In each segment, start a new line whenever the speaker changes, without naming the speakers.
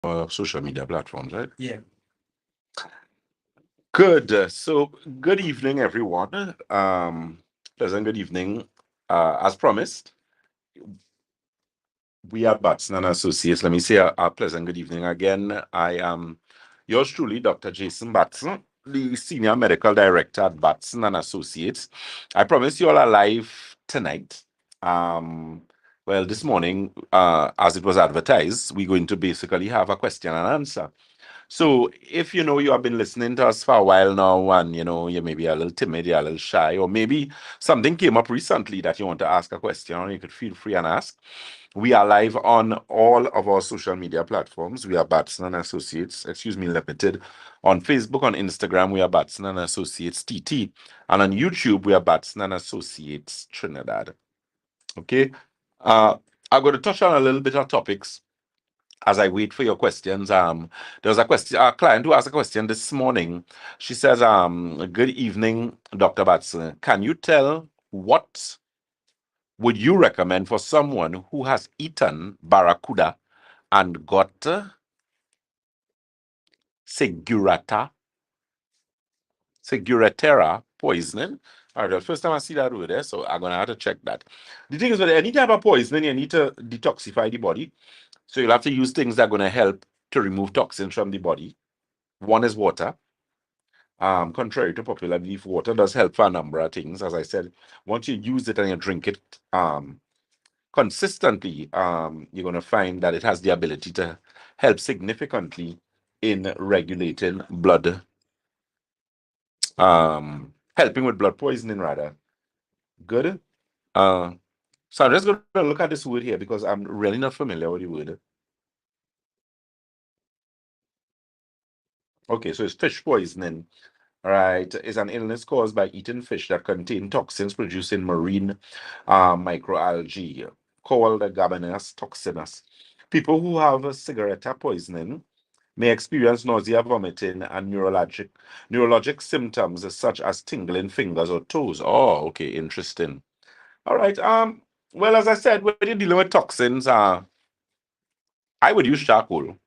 social media platforms, right?
Yeah.
Good. So, good evening, everyone. Pleasant good evening. As promised, we are Batson and Associates. Let me say a pleasant good evening again. I am yours truly, Dr. Jason Batson, the Senior Medical Director at Batson and Associates. I promise you all are live tonight. Um, well, this morning, as it was advertised, we're going to basically have a question and answer. So if you know you have been listening to us for a while now and you may be a little timid, you're a little shy, or maybe something came up recently that you want to ask a question, you could feel free and ask. We are live on all of our social media platforms. We are Batson and Associates, Limited. On Facebook, on Instagram, we are Batson and Associates TT. And on YouTube, we are Batson and Associates Trinidad. Okay. I'm going to touch on a little bit of topics as I wait for your questions. There was a client who asked a question this morning. She says, good evening, Dr. Batson. Can you tell what would you recommend for someone who has eaten barracuda and got segurata, seguratera poisoning? All right, the first time I see that word there, so I'm gonna have to check that. The thing is, with any type of poisoning, you need to detoxify the body. So you'll have to use things that are gonna help to remove toxins from the body. One is water. Contrary to popular belief, water does help for a number of things. As I said, once you use it and you drink it consistently, you're going to find that it has the ability to help significantly in regulating blood, helping with blood poisoning, rather. Good. Uh, so I'm just going to look at this word here because I'm really not familiar with the word. Okay, so it's fish poisoning. Right, is an illness caused by eating fish that contain toxins produced in marine microalgae called Gabanus toxinus. People who have cigarette poisoning may experience nausea, vomiting, and neurologic symptoms such as tingling fingers or toes. Oh, okay, interesting. All right. Well, as I said, when you're dealing with toxins, I would use charcoal.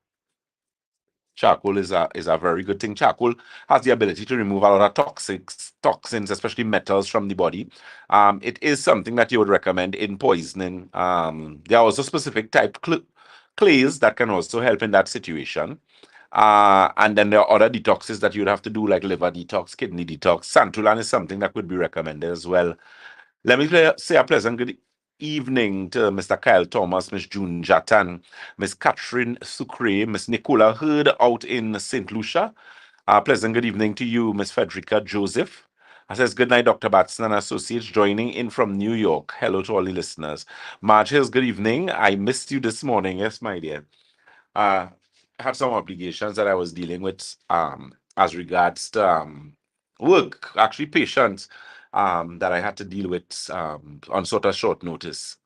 Charcoal is a very good thing. Charcoal has the ability to remove a lot of toxins, especially metals from the body. It is something that you would recommend in poisoning. There are also specific type clays that can also help in that situation. And then there are other detoxes that you'd have to do, like liver detox, kidney detox. Santulan is something that could be recommended as well. Let me say a pleasant good evening to Mr. Kyle Thomas, Miss June Jatan, Miss Catherine Sucre, Miss Nicola Hurd out in St. Lucia. Pleasant good evening to you, Miss Frederica Joseph. I says, good night, Dr. Batson and Associates, joining in from New York. Hello to all the listeners. Marge Hills, good evening. I missed you this morning. Yes, my dear. I had some obligations that I was dealing with as regards to work, actually patients that I had to deal with on sort of short notice.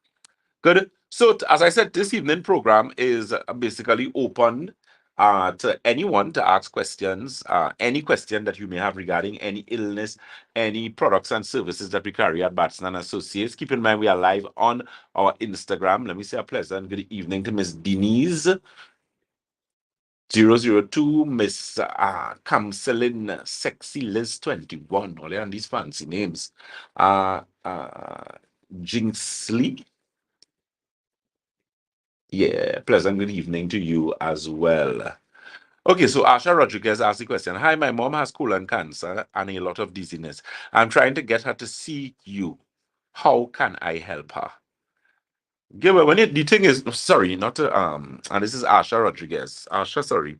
Good. So, as I said, this evening program is basically open to anyone to ask questions, any question that you may have regarding any illness, any products and services that we carry at Batson and Associates. Keep in mind, we are live on our Instagram. Let me say a pleasant good evening to Miss Denise 002, Miss Camselin, Sexy Liz 21, all and these fancy names. Jinxley, yeah, pleasant good evening to you as well. Okay, so Asha Rodriguez asked the question. Hi, my mom has colon cancer and a lot of dizziness. I'm trying to get her to see you. How can I help her? Yeah, well, the thing is, sorry, not to, and this is Asha Rodriguez. Asha, sorry.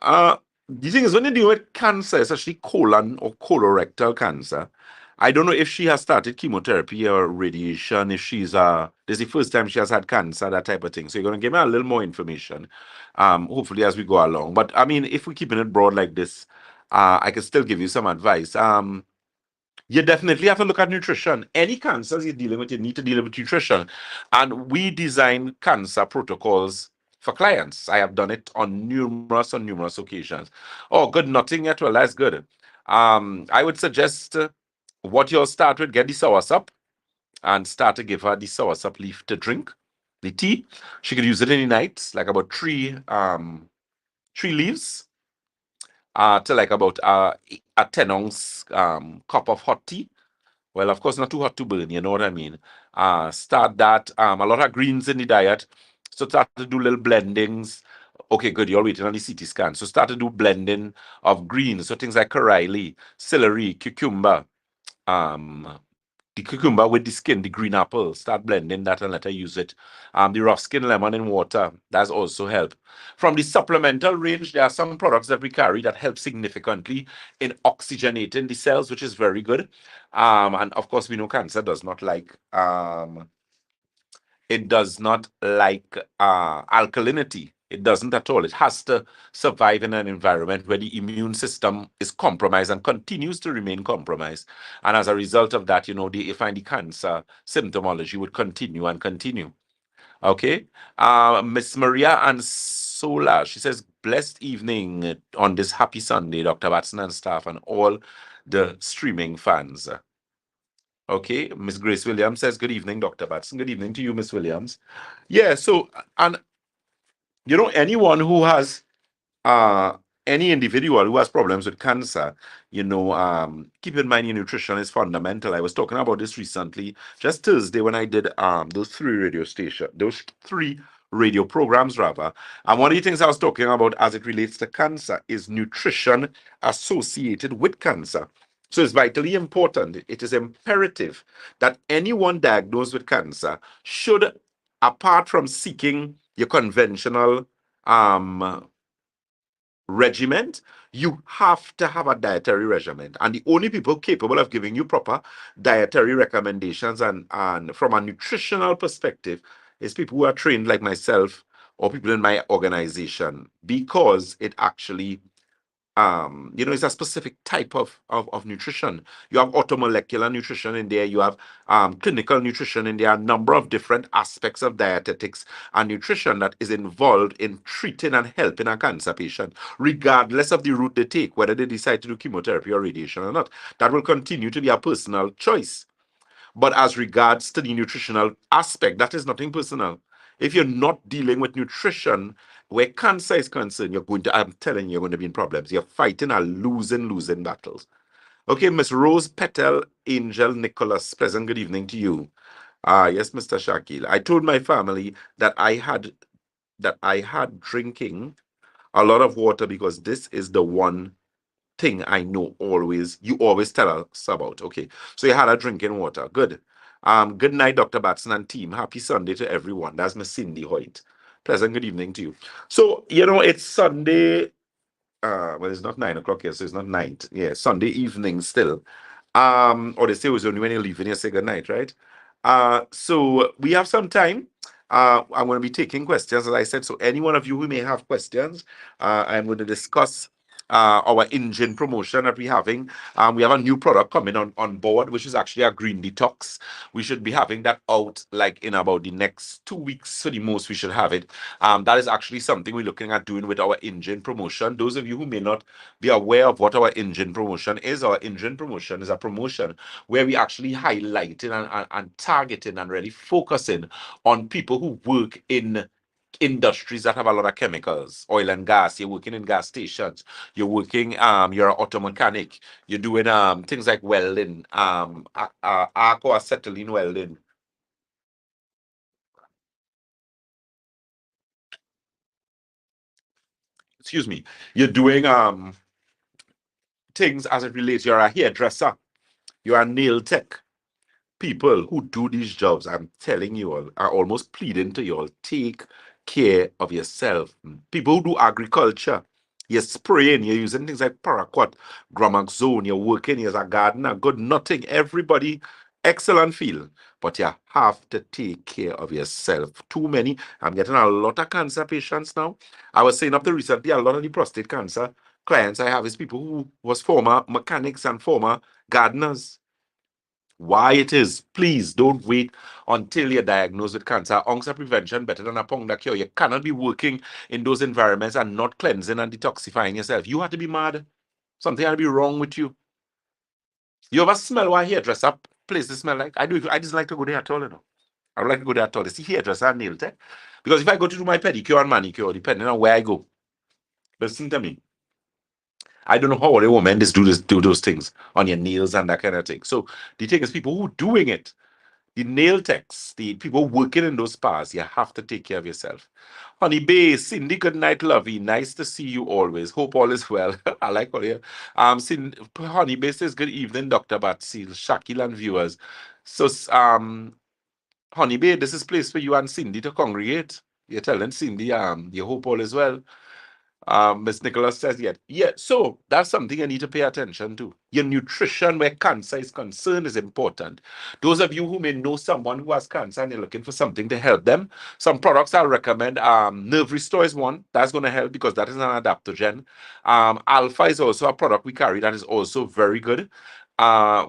Uh, the thing is, when you deal with cancer, especially colon or colorectal cancer, I don't know if she has started chemotherapy or radiation, if she's this is the first time she has had cancer, that type of thing. So you're gonna give me a little more information, hopefully as we go along. But I mean, if we're keeping it broad like this, I can still give you some advice. You definitely have to look at nutrition. Any cancers you're dealing with, you need to deal with nutrition. And we design cancer protocols for clients. I have done it on numerous occasions. Oh, good, nothing yet. Well, that's good. I would suggest what you'll start with, get the soursop and start to give her the soursop leaf to drink. The tea, she could use it any night, like about three. 3 leaves to like about a 10-ounce cup of hot tea. Well, of course, not too hot to burn, you know what I mean? Start that. A lot of greens in the diet. So start to do little blendings. Okay, good. You're waiting on the CT scan. So start to do blending of greens. So things like curry, celery, cucumber, um, the cucumber with the skin, the green apple, start blending that and let her use it. The rough skin lemon in water, that's also help. From the supplemental range, there are some products that we carry that help significantly in oxygenating the cells, which is very good. And of course, we know cancer does not like alkalinity. It doesn't at all. It has to survive in an environment where the immune system is compromised and continues to remain compromised. And as a result of that, you find the cancer symptomology would continue and continue. Okay. Miss Maria and Sola, she says, blessed evening on this happy Sunday, Dr. Batson and staff and all the streaming fans. Okay, Miss Grace Williams says, good evening, Dr. Batson. Good evening to you, Miss Williams. Yeah, so, and anyone who has uh any individual who has problems with cancer, keep in mind your nutrition is fundamental. I was talking about this recently, just Thursday, when I did those three radio programs rather. And one of the things I was talking about as it relates to cancer is nutrition associated with cancer. So it's vitally important. It is imperative that anyone diagnosed with cancer should, apart from seeking your conventional regiment, you have to have a dietary regimen. And the only people capable of giving you proper dietary recommendations and from a nutritional perspective is people who are trained like myself or people in my organization, because it actually it's a specific type of nutrition. You have automolecular nutrition in there, you have clinical nutrition in there, a number of different aspects of dietetics and nutrition that is involved in treating and helping a cancer patient, regardless of the route they take, whether they decide to do chemotherapy or radiation or not. That will continue to be a personal choice. But as regards to the nutritional aspect, that is nothing personal. If you're not dealing with nutrition where cancer is concerned, I'm telling you, you're going to be in problems. You're fighting a losing battles. Okay, Miss Rose Petal Angel Nicholas, pleasant good evening to you. Yes, Mr. Shakil. I told my family that I had drinking a lot of water because this is the one thing I know you always tell us about. Okay, so you had a drinking water. Good. Good night, Dr. Batson and team. Happy Sunday to everyone. That's Miss Cindy Hoyt. Pleasant good evening to you. So, it's Sunday. Well, it's not 9 o'clock yet, so it's not night. Yeah, Sunday evening still. Or they say it was only when you leave and you say good night, right? So we have some time. I'm going to be taking questions, as I said. So any one of you who may have questions, I'm going to discuss our engine promotion that we're having. We have a new product coming on board, which is actually a green detox. We should be having that out like in about the next 2 weeks. For the most, we should have it. That is actually something we're looking at doing with our engine promotion. Those of you who may not be aware of what our engine promotion is, our engine promotion is a promotion where we actually highlighting and targeting and really focusing on people who work in industries that have a lot of chemicals, oil and gas. You're working in gas stations, you're working you're an auto mechanic, you're doing things like welding, arc or acetylene welding. Excuse me. You're doing things as it relates, you're a hairdresser, you're a nail tech. People who do these jobs, I'm telling you all, are almost pleading to you all, take care of yourself. People who do agriculture, you're spraying, you're using things like paraquat, gramaxone, you're working as a gardener, good nothing. Everybody, excellent field, but you have to take care of yourself. Too many. I'm getting a lot of cancer patients now. I was saying up to recently, a lot of the prostate cancer clients I have is people who was former mechanics and former gardeners. Why it is, please don't wait until you're diagnosed with cancer. Onset prevention better than a pong cure. You cannot be working in those environments and not cleansing and detoxifying yourself. You have to be mad. Something had to be wrong with you. You ever smell what a hairdresser places smell like? I do. I just like to go there at all, I don't like to go there at all. It's the hairdresser and nail tech. Because if I go to do my pedicure and manicure, depending on where I go, Listen to me. I don't know how other women just do those things on your nails and that kind of thing. So the thing is, people who doing it, the nail techs, the people working in those spas, you have to take care of yourself. Honey Bay, Cindy, good night, lovey. Nice to see you always. Hope all is well. I like all you. Honey Bay says, good evening, Dr. Batsil, Shakil, and viewers. So, Honey Bay, this is place for you and Cindy to congregate. You're telling Cindy, you hope all is well. Miss Nicholas says, yeah. So that's something you need to pay attention to. Your nutrition, where cancer is concerned, is important. Those of you who may know someone who has cancer and you're looking for something to help them, some products I'll recommend. Nerve Restore is one that's going to help because that is an adaptogen. Alpha is also a product we carry that is also very good.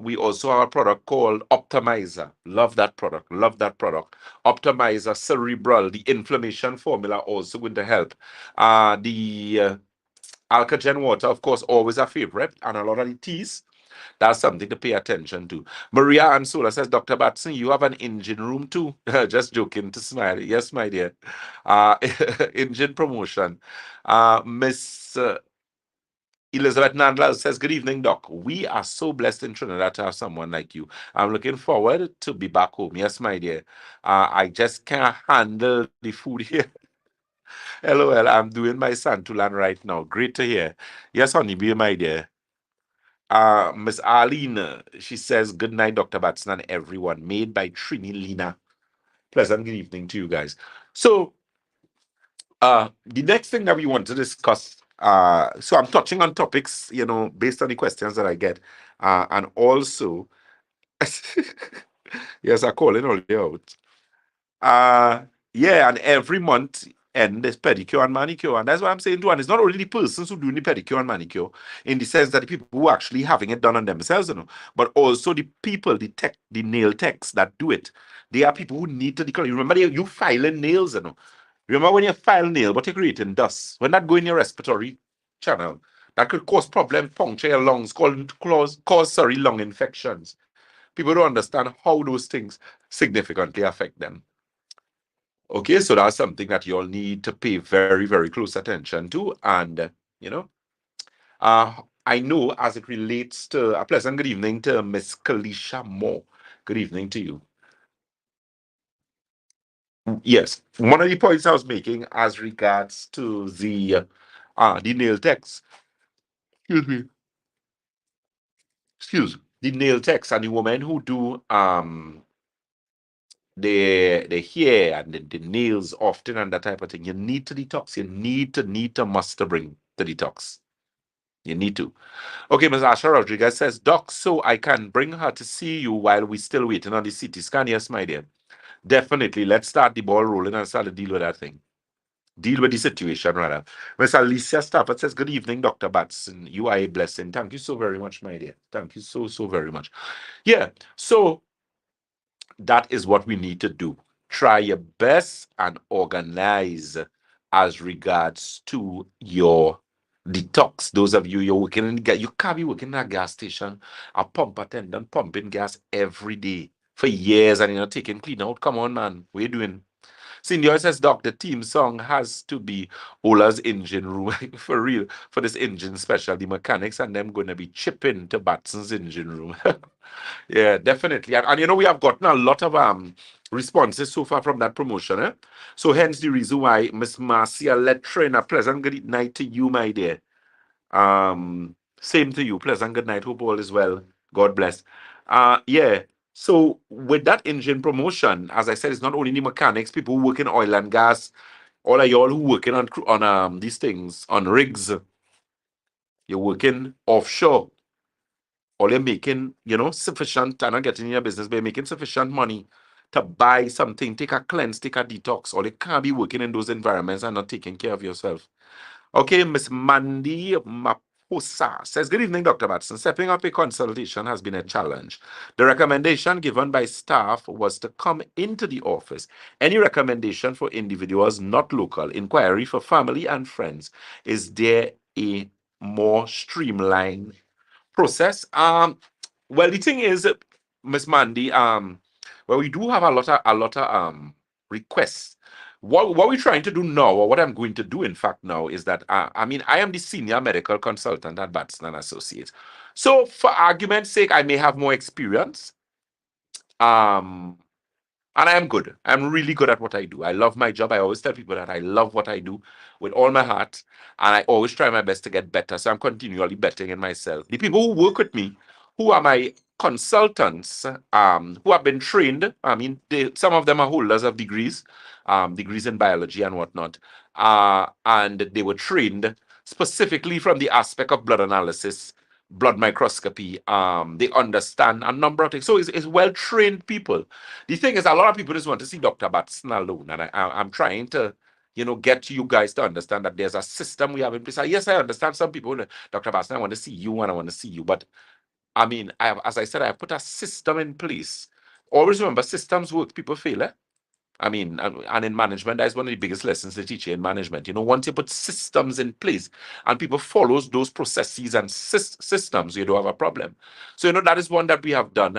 We also have a product called Optimizer. Love that product. Love that product. Optimizer Cerebral, the inflammation formula, also going to help. The Alkagen water, of course, always a favorite, and a lot of the teas. That's something to pay attention to. Maria Ansola says, Dr. Batson, you have an engine room too. Just joking to smile. Yes, my dear. Uh, engine promotion. Miss Elizabeth Nandla says, good evening, Doc. We are so blessed in Trinidad to have someone like you. I'm looking forward to be back home. Yes, my dear. I just can't handle the food here. LOL, I'm doing my Santulan right now. Great to hear. Yes, honey, be my dear. Miss Arlene, she says, good night, Dr. Batson and everyone. Made by Trini Lina. Pleasant good evening to you guys. So, the next thing that we want to discuss, so I'm touching on topics, based on the questions that I get, and also, yes, I call it all out. Yeah, and every month and there's pedicure and manicure, and that's what I'm saying too. And it's not only the persons who doing the pedicure and manicure, in the sense that the people who are actually having it done on themselves, but also the people, the nail techs that do it. They are people who need to declare. You remember you filing nails. Remember when you file nail, but you're creating dust. When that go in your respiratory channel, that could cause problem, puncture your lungs, cause lung infections. People don't understand how those things significantly affect them. Okay, so that's something that you all need to pay very, very close attention to. And, you know, I know as it relates to a pleasant good evening to Miss Kalisha Moore. Good evening to you. Yes, one of the points I was making as regards to the nail techs, excuse me, the nail techs and the women who do the hair and the nails often and that type of thing. You need to detox. You need to must to bring the detox. You need to. Okay, Ms. Asha Rodriguez says, Doc, so I can bring her to see you while we're still waiting on the CT scan. Yes, my dear. Definitely. Let's start the ball rolling and start to deal with that thing. Deal with the situation, rather. Ms. Alicia Stafford says, good evening, Dr. Batson. You are a blessing. Thank you so very much, my dear. Thank you so, so very much. Yeah, so that is what we need to do. Try your best and organize as regards to your detox. Those of you you're working in you can't be working in a gas station, a pump attendant pumping gas every day for years and you're not taking clean out. Come on, man. What are you doing? Cindy says, Doc, the theme song has to be Ola's engine room for real. For this engine special, the mechanics and them going to be chipping to Batson's engine room. Yeah, definitely. And we have gotten a lot of responses so far from that promotion. So hence the reason why Miss Marcia Letrin, a pleasant good night to you, my dear. Same to you. Pleasant good night. Hope all is well. God bless. Yeah. So with that engine promotion, as I said, it's not only the mechanics, people who work in oil and gas, all of y'all who working on these things, on rigs, you're working offshore. Or you're making, sufficient, and not getting in your business, but you're making sufficient money to buy something, take a cleanse, take a detox, or you can't be working in those environments and not taking care of yourself. Okay, Miss Mandy Maposa says, good evening, Dr. Batson. Stepping up a consultation has been a challenge. The recommendation given by staff was to come into the office. Any recommendation for individuals not local, inquiry for family and friends? Is there a more streamlined process? Well, the thing is, Miss Mandy, well, we do have a lot of requests. What we're trying to do now, or what I'm going to do, in fact, now, is that I mean, I am the senior medical consultant at Batson and Associates. So, for argument's sake, I may have more experience. Um, and I am good. I'm really good at what I do. I love my job. I always tell people that I love what I do with all my heart. And I always try my best to get better. So I'm continually betting in myself. The people who work with me, who are my consultants, who have been trained, I mean, some of them are holders of degrees, degrees in biology and whatnot. And they were trained specifically from the aspect of blood analysis, blood microscopy. They understand a number of things. So it's well-trained people. The thing is, a lot of people just want to see Dr. Batson alone, and I'm trying to, get you guys to understand that there's a system we have in place. Yes, I understand some people, Dr. Batson, I want to see you, and I want to see you, but I mean, as I said, I have put a system in place. Always remember, systems work, people fail. I mean, and in management, that's one of the biggest lessons they teach you in management. Once you put systems in place and people follows those processes and systems, you don't have a problem. So, that is one that we have done.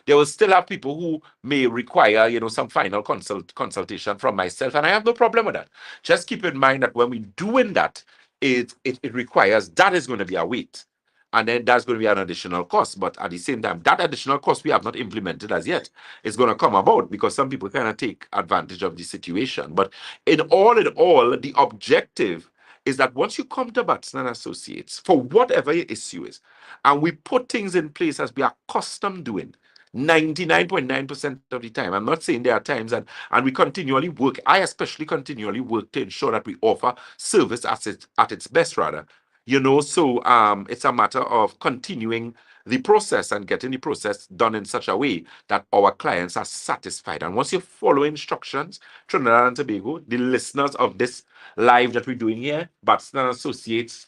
There will still have people who may require, some final consultation from myself, and I have no problem with that. Just keep in mind that when we're doing that, it requires, that is going to be a weight. And then that's going to be an additional cost. But at the same time, that additional cost we have not implemented as yet is going to come about because some people kind of take advantage of the situation. But in all, the objective is that once you come to Batson and Associates for whatever your issue is, and we put things in place as we are accustomed doing, 99.9% of the time. I'm not saying there are times and we continually work. I especially continually work to ensure that we offer service at its best, rather. So it's a matter of continuing the process and getting the process done in such a way that our clients are satisfied. And once you follow instructions, Trinidad and Tobago, the listeners of this live that we're doing here, Batson and Associates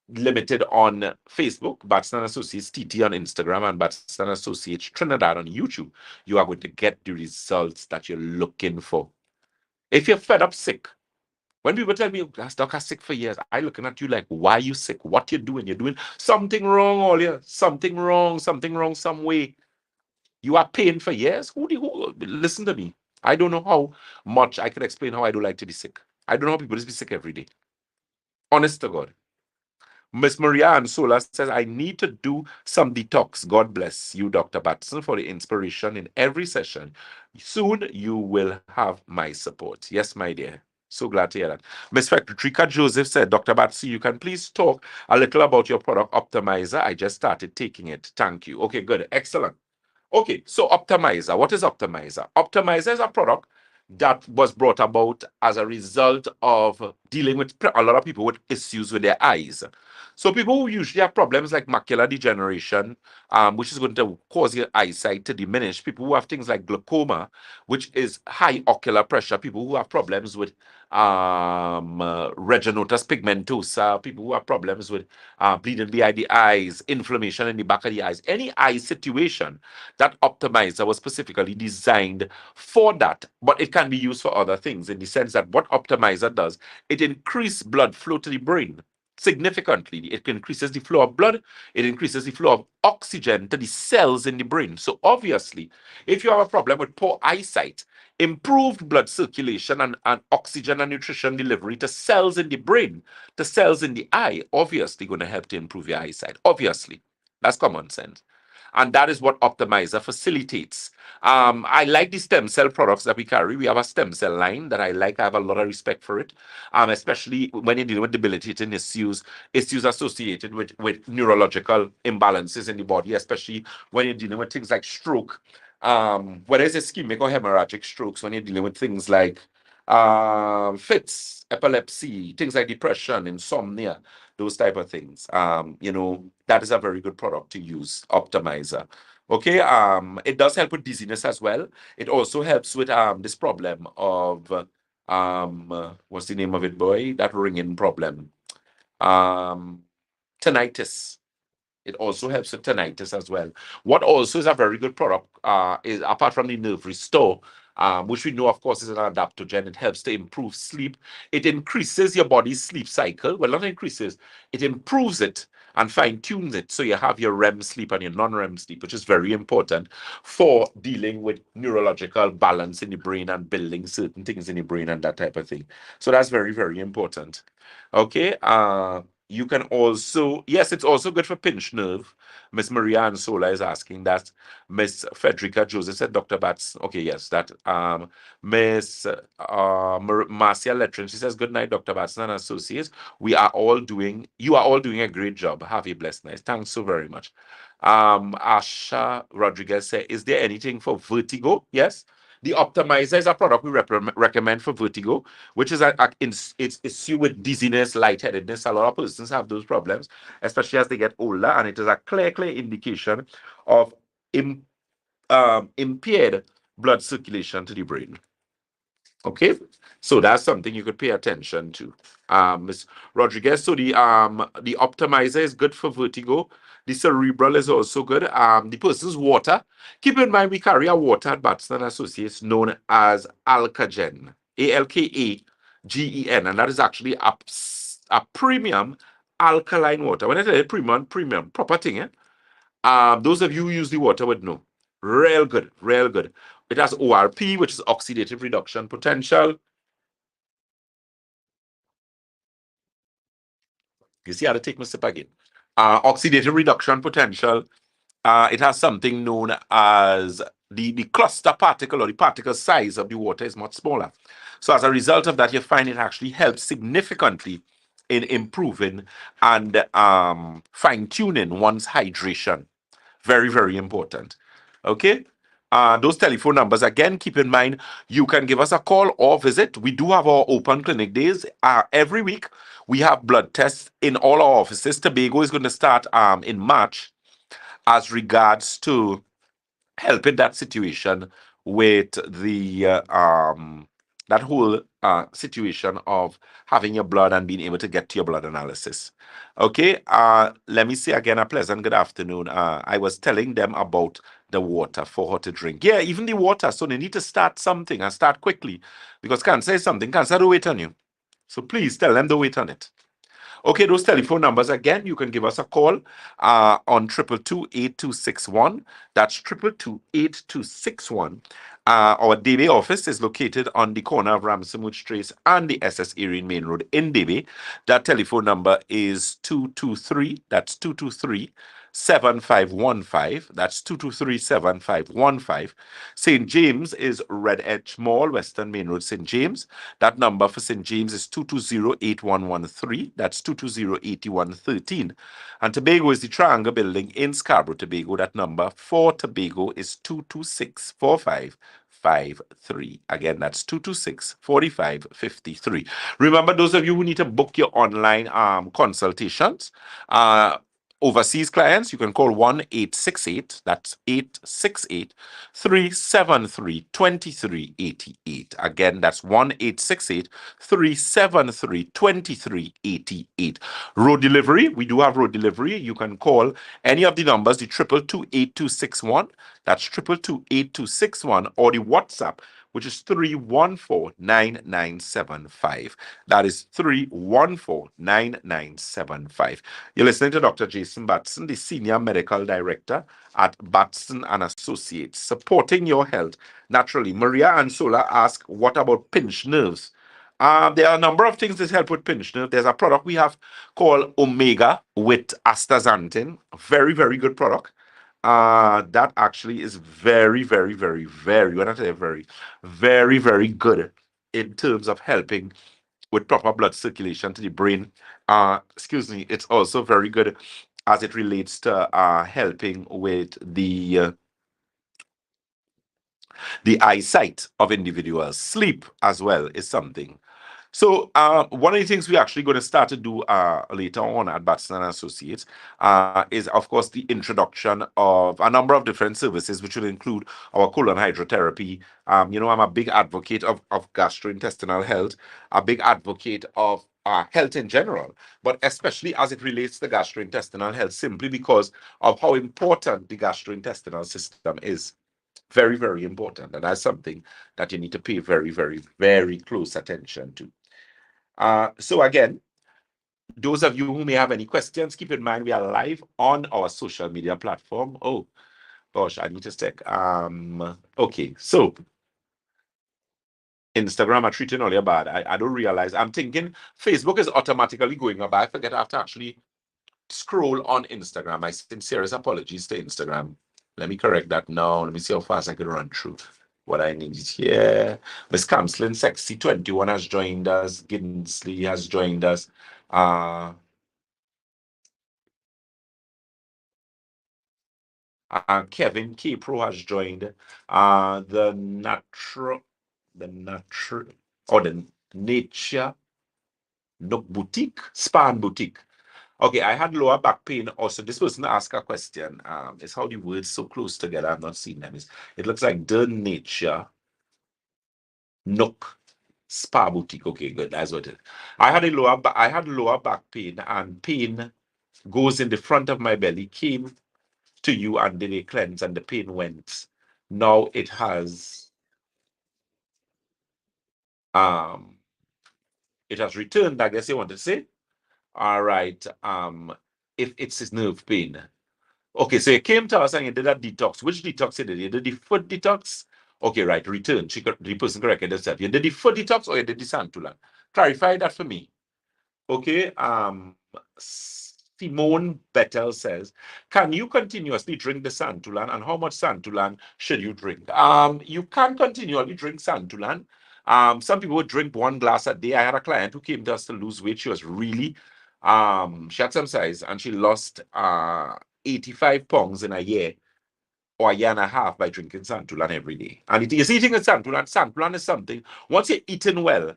Limited on Facebook, Batson and Associates TT on Instagram, and Batson and Associates Trinidad on YouTube, you are going to get the results that you're looking for. If you're fed up sick, when people tell me, "That's Doc, I'm sick for years," I looking at you like, why are you sick? What you doing? You're doing something wrong, all you. Something wrong some way. You are paying for years? Who listen to me. I don't know how much I can explain how I do like to be sick. I don't know how people just be sick every day. Honest to God. Miss Maria Ansola says, I need to do some detox. God bless you, Dr. Batson, for the inspiration in every session. Soon you will have my support. Yes, my dear. So glad to hear that. Miss Patricia Joseph said, Dr. Batson, you can please talk a little about your product Optimizer. I just started taking it. Thank you. Okay, good. Excellent. Okay, so Optimizer. What is Optimizer? Optimizer is a product that was brought about as a result of dealing with a lot of people with issues with their eyes. So people who usually have problems like macular degeneration, which is going to cause your eyesight to diminish. People who have things like glaucoma, which is high ocular pressure. People who have problems with retinotis pigmentosa. People who have problems with bleeding behind the eyes, inflammation in the back of the eyes. Any eye situation, that optimizer was specifically designed for that, but it can be used for other things in the sense that what optimizer does, it increases blood flow to the brain significantly. It increases the flow of blood, it increases the flow of oxygen to the cells in the brain. So obviously, if you have a problem with poor eyesight, improved blood circulation and oxygen and nutrition delivery to cells in the brain, to cells in the eye, obviously going to help to improve your eyesight. Obviously. That's common sense. And that is what Optimizer facilitates. I like the stem cell products that we carry. We have a stem cell line that I like. I have a lot of respect for it, especially when you're dealing with debilitating issues associated with neurological imbalances in the body, especially when you're dealing with things like stroke, whether it's ischemic or hemorrhagic strokes, when you're dealing with things like fits, epilepsy, things like depression, insomnia, those type of things. That is a very good product to use, Optimizer. Okay, it does help with dizziness as well. It also helps with this problem of what's the name of it, boy? That ringing problem. Tinnitus. It also helps with tinnitus as well. What also is a very good product is apart from the nerve restore, which we know, of course, is an adaptogen. It helps to improve sleep. It increases your body's sleep cycle. Well, not increases, it improves it and fine tunes it. So you have your REM sleep and your non REM sleep, which is very important for dealing with neurological balance in the brain and building certain things in the brain and that type of thing. So that's very, very important. Okay. You can also, yes, it's also good for pinched nerve. Miss Maria Ansola is asking that. Miss Frederica Joseph said Dr. Batson. Okay, yes, that. Miss Marcia Letrin, she says, good night, Dr. Batson and Associates. You are all doing a great job. Have a blessed night. Thanks so very much. Asha Rodriguez said, is there anything for vertigo? Yes. The optimizer is a product we recommend for vertigo, which is it's you with dizziness, lightheadedness. A lot of persons have those problems, especially as they get older, and it is a clear indication of impaired blood circulation to the brain. Okay, so that's something you could pay attention to. Ms. Rodriguez, so the optimizer is good for vertigo. The cerebral is also good. The person's water. Keep in mind we carry a water at Batson Associates known as Alkagen, Alkagen, and that is actually a premium alkaline water. When I tell you premium, proper thing, eh? Those of you who use the water would know. Real good, real good. It has ORP, which is oxidative reduction potential. You see how to take my sip again. Oxidative reduction potential. It has something known as the cluster particle, or the particle size of the water is much smaller. So as a result of that, you find it actually helps significantly in improving and fine-tuning one's hydration. Very, very important. Okay. Those telephone numbers, again, keep in mind, you can give us a call or visit. We do have our open clinic days. Every week, we have blood tests in all our offices. Tobago is going to start in March as regards to helping that situation with the that whole situation of having your blood and being able to get to your blood analysis. Okay, let me say again a pleasant good afternoon. I was telling them about the water for her to drink. Yeah, even the water. So they need to start something and start quickly, because cancer is something. Cancer don't wait on you. So please tell them to wait on it. Okay, those telephone numbers again, you can give us a call on 222-8261. That's 222-8261. Our Debe office is located on the corner of Ramsonwood Trace and the SS Erin Main Road in Debe. That telephone number is 223, that's 223-7515. That's 223-7515. St. James is Red Edge Mall, Western Main Road, St. James. That number for St. James is 220-8113. That's 220-8113. And Tobago is the Triangle Building in Scarborough, Tobago. That number for Tobago is 226-4553. Again, that's 226-4553. Remember, those of you who need to book your online consultations, overseas clients, you can call 1-868, that's 868-373-2388. Again, that's 1-868-373-2388. Road delivery, we do have road delivery. You can call any of the numbers, the 222-8261, that's 222-8261, or the WhatsApp, which is 314-9975. That is 314-9975. You're listening to Dr. Jason Batson, the Senior Medical Director at Batson and Associates, supporting your health naturally. Maria Ansola asked, what about pinched nerves? There are a number of things that help with pinched nerve. There's a product we have called Omega with astaxanthin. Very, very good product. That actually is very, very, very, very, when I say very, very, very good in terms of helping with proper blood circulation to the brain. Excuse me, it's also very good as it relates to helping with the eyesight of individuals. Sleep as well is something. So one of the things we're actually going to start to do later on at Batson and Associates is, of course, the introduction of a number of different services, which will include our colon hydrotherapy. I'm a big advocate of gastrointestinal health, a big advocate of health in general, but especially as it relates to gastrointestinal health, simply because of how important the gastrointestinal system is. Very, very important. And that's something that you need to pay very, very, very close attention to. So again, those of you who may have any questions, keep in mind we are live on our social media platform. Oh gosh, I need to check. Okay, so Instagram are treating all your bad. I don't realize. I'm thinking Facebook is automatically going up. I forget I have to actually scroll on Instagram. My sincerest apologies to Instagram. Let me correct that now. Let me see how fast I can run through what I need here. Miss Camslin Sexy 21 has joined us. Ginsley has joined us. Kevin K Pro has joined. The Nature Nook Boutique, Spa and Boutique. Okay, I had lower back pain also. This person asked a question. It's how the words so close together. I'm not seeing them. It looks like the Nature Nook Spa Boutique. Okay, good. That's what it is. I had lower back pain, and pain goes in the front of my belly, came to you and did a cleanse, and the pain went. Now it um has returned, I guess you want to say. All right. If it's his nerve pain. Okay, so you came to us and you did a detox. Which detox you did? You did the foot detox? Okay, right. Return. The person corrected herself. You did the foot detox or you did the Santulan? Clarify that for me. Okay. Simone Bettel says, can you continuously drink the Santulan, and how much Santulan should you drink? You can continually drink Santulan. Some people would drink 1 glass a day. I had a client who came to us to lose weight. She was really she had some size and she lost 85 pounds in a year or a year and a half by drinking Santulan every day. And it is eating a Santulan. Santulan is something, once you're eating well,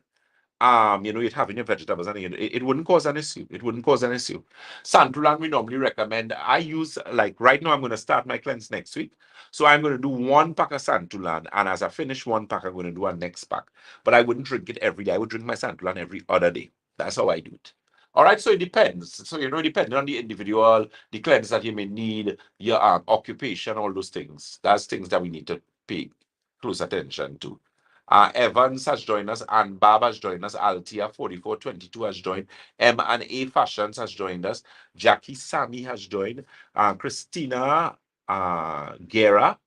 you're having your vegetables and it wouldn't cause an issue. It wouldn't cause an issue. Santulan, we normally recommend. I use, like right now, I'm going to start my cleanse next week. So I'm going to do 1 pack of Santulan. And as I finish 1 pack, I'm going to do a next pack. But I wouldn't drink it every day. I would drink my Santulan every other day. That's how I do it. All right, so it depends. So, depending on the individual, the cleanse that you may need, your occupation, all those things. That's things that we need to pay close attention to. Evans has joined us, and Bab has joined us. Altia 4422 has joined. M&A Fashions has joined us. Jackie Sammy has joined. Christina Guerra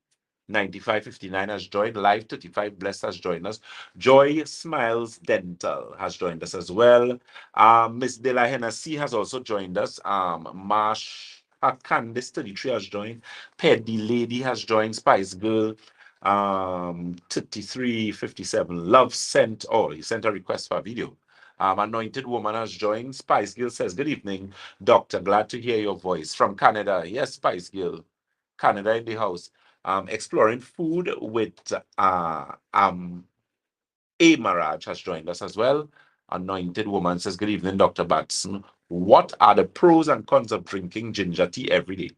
9559 has joined. Live 35 Bless has joined us. Joy Smiles Dental has joined us as well. Miss De La Hennessy has also joined us. Marsh Candice 33 has joined. Peddy Lady has joined. Spice Girl 3357 Love sent. Oh, he sent a request for a video. Anointed Woman has joined. Spice Girl says, good evening, Doctor. Glad to hear your voice from Canada. Yes, Spice Girl. Canada in the house. Exploring food with A Maraj has joined us as well. Anointed Woman says, good evening, Dr. Batson. What are the pros and cons of drinking ginger tea every day?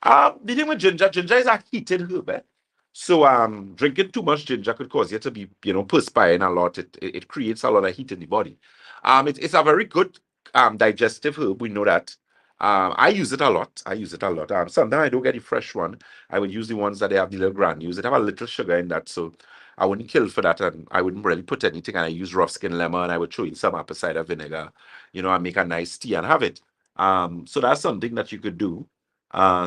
The thing with ginger is a heated herb. So drinking too much ginger could cause you to be, perspiring a lot. It creates a lot of heat in the body. It's a very good digestive herb. We know that. I use it a lot. Sometimes I don't get the fresh one. I would use the ones that they have the little granules. It have a little sugar in that, so I wouldn't kill for that, and I wouldn't really put anything. And I use rough skin lemon. I would throw in some apple cider vinegar, and make a nice tea and have it. So that's something that you could do.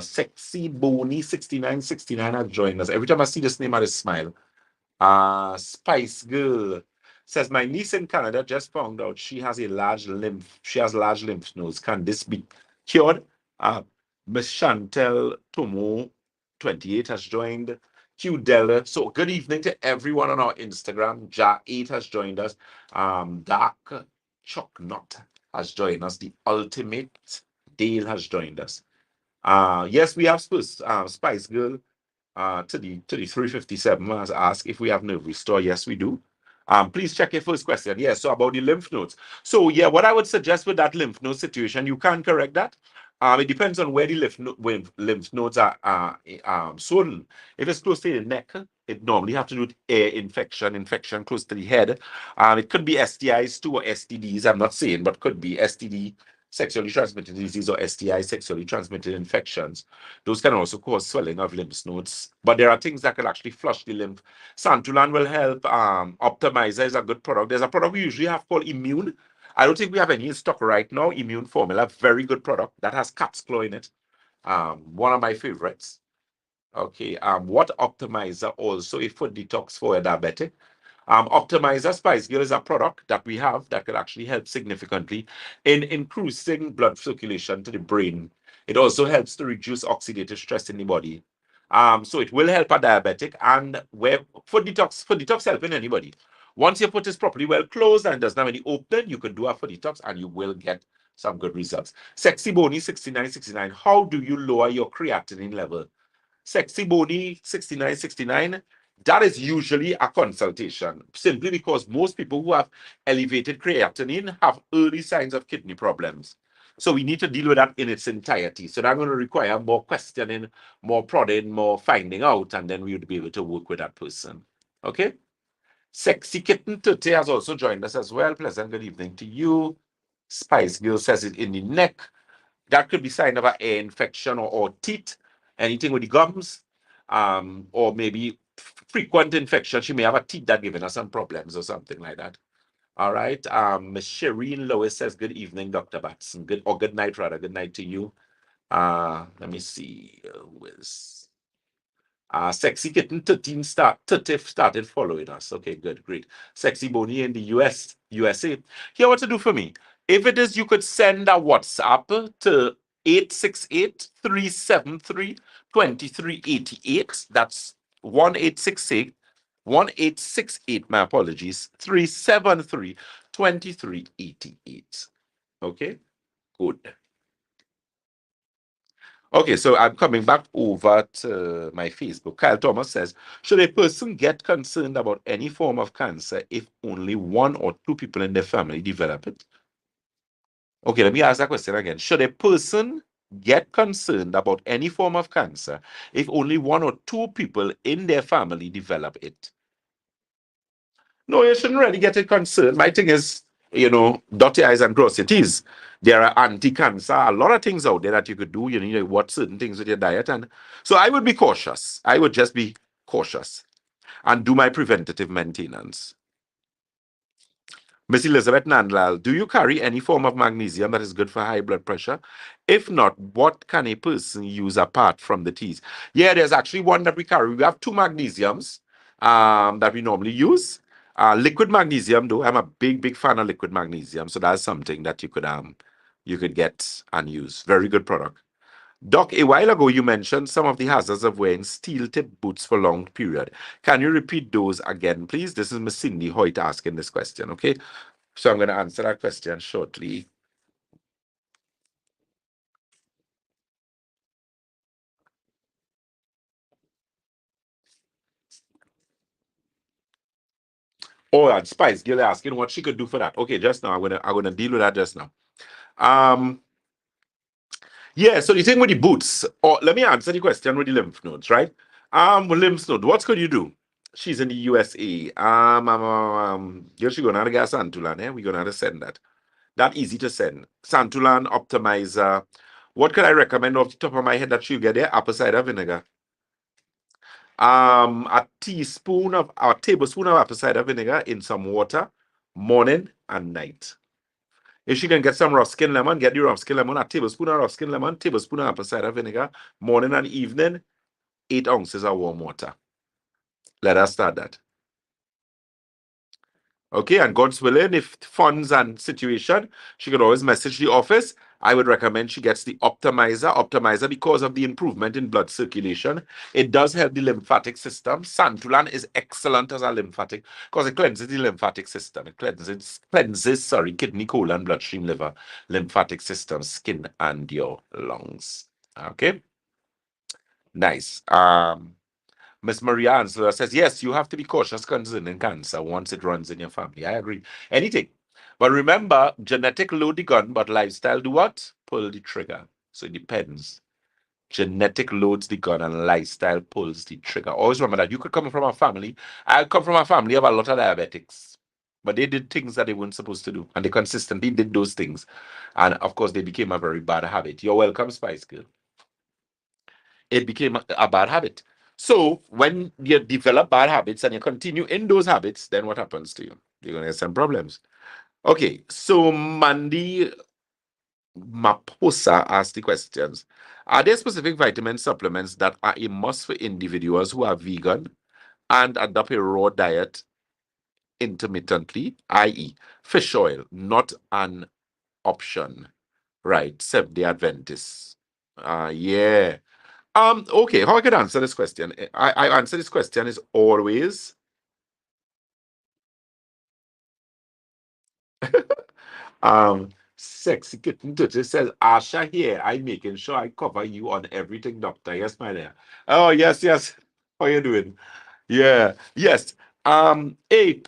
Sexy Bony 6969 has joined us. Every time I see this name, I just smile. Spice Girl says, my niece in Canada just found out she has large lymph nodes. Can this be cured? Miss Chantel Tomo 28 has joined. Q Della. So good evening to everyone on our Instagram. Ja8 has joined us. Dark Chocknut has joined us. The Ultimate Dale has joined us. Yes, we have Spice Girl to the 357 has asked if we have nerve restore. Yes, we do. Please check your first question. Yes, so about the lymph nodes. So yeah, what I would suggest with that lymph node situation, you can correct that. It depends on where the lymph nodes are swollen. If it's close to the neck, it normally have to do with air infection close to the head. It could be STIs too or STDs. I'm not saying, but could be STD sexually transmitted disease or STI, sexually transmitted infections. Those can also cause swelling of lymph nodes. But there are things that can actually flush the lymph. Santulan will help. Optimizer is a good product. There's a product we usually have called Immune. I don't think we have any in stock right now. Immune Formula, very good product that has cat's claw in it. One of my favorites. Okay. What optimizer also a food detox for a diabetic. Optimizer Spice Girl is a product that we have that can actually help significantly in increasing blood circulation to the brain. It also helps to reduce oxidative stress in the body. So it will help a diabetic, and where food detox helping anybody. Once your foot is properly well closed and doesn't have any opening, you can do a foot detox and you will get some good results. Sexy Bony 6969. How do you lower your creatinine level? Sexy Bony 6969, that is usually a consultation, simply because most people who have elevated creatinine have early signs of kidney problems. So we need to deal with that in its entirety. So that's going to require more questioning, more prodding, more finding out, and then we would be able to work with that person. Okay? Sexy Kitten 30 has also joined us as well. Pleasant good evening to you. Spice Girl says it in the neck. That could be sign of an ear infection or teeth, anything with the gums, or maybe frequent infection. She may have a teeth that giving her some problems or something like that. All right. Miss Shireen Lois says, good evening, Dr. Batson. Good night, rather. Good night to you. Let me see. Sexy Kitten 13 started following us. Okay, good, great. Sexy Bonnie in the USA. Here, what to do for me. If it is, you could send a WhatsApp to 868-373-2388. That's 1868, my apologies, 373-2388. Okay, good. Okay, so I'm coming back over to my Facebook. Kyle Thomas says, should a person get concerned about any form of cancer if only one or two people in their family develop it? Okay, let me ask that question again. Should a person get concerned about any form of cancer if only one or two people in their family develop it? No, you shouldn't really get it concerned. My thing is, dot your I's and cross your T's. There are anti-cancer, a lot of things out there that you could do. You need to watch certain things with your diet. And so I would be cautious. I would just be cautious and do my preventative maintenance. Miss Elizabeth Nandlal, do you carry any form of magnesium that is good for high blood pressure? If not, what can a person use apart from the teas? Yeah, there's actually one that we carry. We have two magnesiums that we normally use. Liquid magnesium, though, I'm a big fan of liquid magnesium. So that's something that you could get and use. Very good product. Doc, a while ago you mentioned some of the hazards of wearing steel-tip boots for long period. Can you repeat those again, please? This is Miss Cindy Hoyt asking this question, okay? So I'm going to answer that question shortly. Oh, and Spice Gill asking what she could do for that. Okay, just now I'm gonna deal with that just now. Yeah, so the thing with the boots, or let me answer the question with the lymph nodes, right? With lymph node, what could you do? She's in the USA. You're she gonna get Santulan, eh? We're gonna have to send that. That easy to send. Santulan, optimizer. What could I recommend off the top of my head that she'll get there? Apple cider vinegar. A tablespoon of apple cider vinegar in some water, morning and night. If she can get some Ruskin lemon, get the Ruskin lemon, a tablespoon of Ruskin lemon, tablespoon of apple cider vinegar, morning and evening, 8 ounces of warm water. Let us start that. Okay, and God's willing, if funds and situation, she could always message the office. I would recommend she gets the optimizer because of the improvement in blood circulation. It does help the lymphatic system. Santulan is excellent as a lymphatic because it cleanses the lymphatic system. It cleanses kidney, colon, bloodstream, liver, lymphatic system, skin, and your lungs. Okay, nice. Miss Maria Ansler says, yes, you have to be cautious concerning cancer once it runs in your family. I agree. Anything. But remember, genetic load the gun, but lifestyle do what? Pull the trigger. So it depends. Genetic loads the gun and lifestyle pulls the trigger. Always remember that. You could come from a family. I come from a family of a lot of diabetics. but they did things that they weren't supposed to do, and they consistently did those things, and of course, they became a very bad habit. You're welcome, Spice Girl. It became a bad habit. So when you develop bad habits and you continue in those habits, then what happens to you? You're gonna get some problems. Okay, so Mandy Maposa asked the questions. Are there specific vitamin supplements that are a must for individuals who are vegan and adopt a raw diet intermittently, i.e., fish oil, not an option? Right, Seventh-day Adventists. Yeah. Okay, how I could answer this question? I answer this question is always sexy kitten Tutsi says, Asha here. I'm making sure I cover you on everything, doctor. Yes, my dear. Oh, yes, yes. How you doing? Yeah, yes. Hey,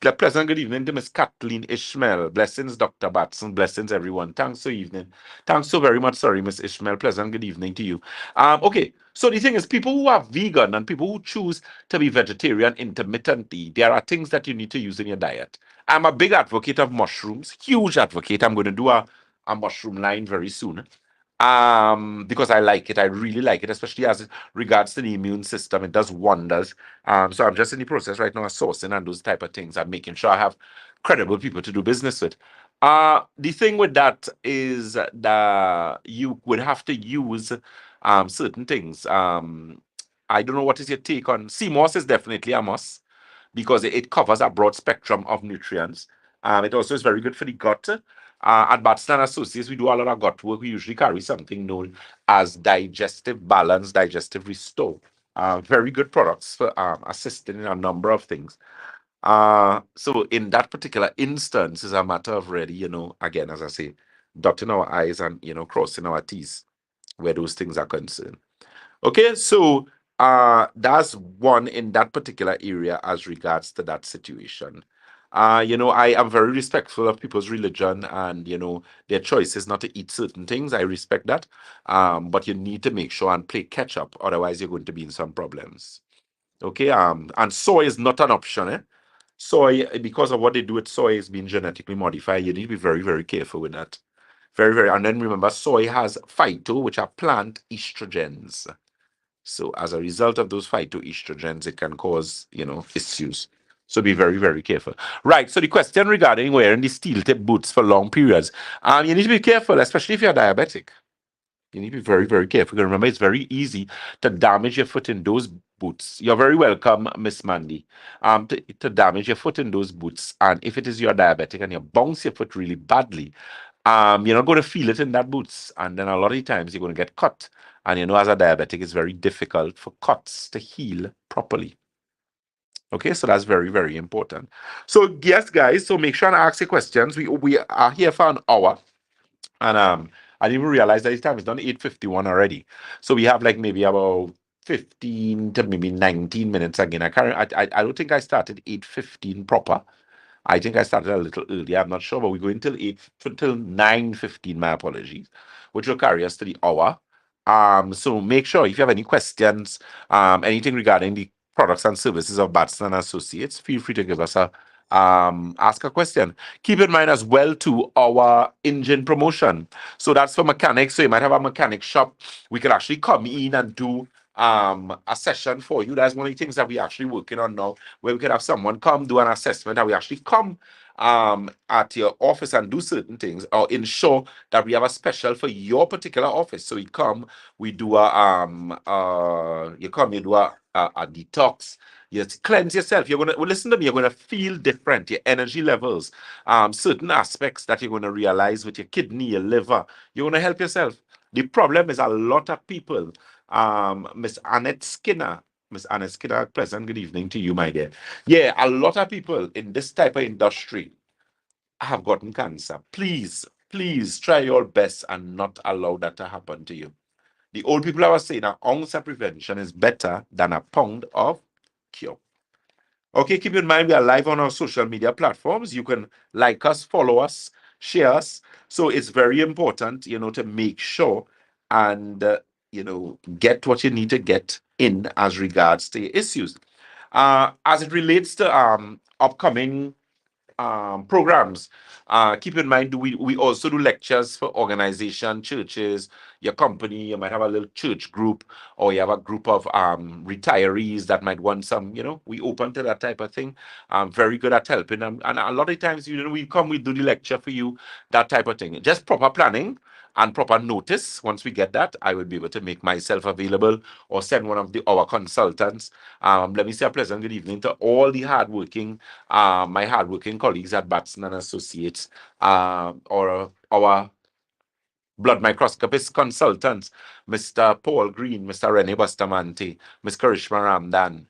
pleasant good evening to Miss Kathleen Ishmael. Blessings, Dr. Batson. Blessings, everyone. Thanks so evening. Thanks so very much. Sorry, Miss Ishmael. Pleasant good evening to you. Okay. So the thing is, people who are vegan and people who choose to be vegetarian intermittently, there are things that you need to use in your diet. I'm a big advocate of mushrooms, huge advocate. I'm going to do a mushroom line very soon. Because I like it. I really like it, especially as it regards to the immune system. It does wonders. So I'm just in the process right now of sourcing and those type of things. I'm making sure I have credible people to do business with. The thing with that is that you would have to use certain things. I don't know what is your take on CMOS is definitely a must because it covers a broad spectrum of nutrients. It also is very good for the gut. At Batson Associates, we do a lot of gut work. We usually carry something known as digestive balance, digestive restore. Very good products for assisting in a number of things. So in that particular instance, is a matter of really, again, as I say, dotting our I's and crossing our T's where those things are concerned. Okay, so that's one in that particular area as regards to that situation. I am very respectful of people's religion and their choices not to eat certain things. I respect that. But you need to make sure and play catch up, otherwise you're going to be in some problems. Okay, and soy is not an option, eh? Soy, because of what they do with soy, is being genetically modified. You need to be very, very careful with that. Very, very. And then remember, soy has phyto, which are plant estrogens. So as a result of those phytoestrogens, it can cause, issues. So be very, very careful. Right. So the question regarding wearing the steel tip boots for long periods, you need to be careful, especially if you're diabetic. You need to be very, very careful. Because remember, it's very easy to damage your foot in those boots. You're very welcome, Miss Mandy. To damage your foot in those boots. And if it is you're diabetic and you bounce your foot really badly, you're not going to feel it in that boots. And then a lot of the times you're going to get cut. And as a diabetic, it's very difficult for cuts to heal properly. Okay, so that's very, very important. So yes, guys, so make sure and ask your questions. We are here for an hour. And I didn't even realize that this time it's done 8:51 already. So we have like maybe about 15 to maybe 19 minutes again. I don't think I started 8:15 proper. I think I started a little earlier. I'm not sure, but we're going till 9:15. My apologies, which will carry us to the hour. So make sure if you have any questions, anything regarding the products and services of Batson and Associates, feel free to give us a ask a question. Keep in mind as well to our engine promotion. So that's for mechanics. So you might have a mechanic shop. We could actually come in and do a session for you. That's one of the things that we're actually working on now, where we could have someone come do an assessment and we actually come at your office and do certain things or ensure that we have a special for your particular office. So we come, we do you do a detox. You cleanse yourself. You're gonna listen to me. You're gonna feel different. Your energy levels, certain aspects that you're gonna realize with your kidney, your liver. You're gonna help yourself. The problem is a lot of people. Miss Annette Skinner. Miss Annette Skinner, pleasant good evening to you, my dear. Yeah, a lot of people in this type of industry have gotten cancer. Please, please try your best and not allow that to happen to you. The old people are saying an ounce of prevention is better than a pound of cure. Okay, keep in mind we are live on our social media platforms. You can like us, follow us, share us. So it's very important, to make sure and get what you need to get in as regards to issues. As it relates to upcoming programs. Keep in mind, we also do lectures for organization, churches, your company. You might have a little church group, or you have a group of retirees that might want some. We open to that type of thing. I'm very good at helping them, and a lot of times, we come, we do the lecture for you, that type of thing. Just proper planning and proper notice. Once we get that, I will be able to make myself available or send one of our consultants. Let me say a pleasant good evening to all the my hardworking colleagues at Batson and Associates, or our blood microscopist consultants, Mr. Paul Green, Mr. Rene Bustamante, Ms. Karishma Ramdan,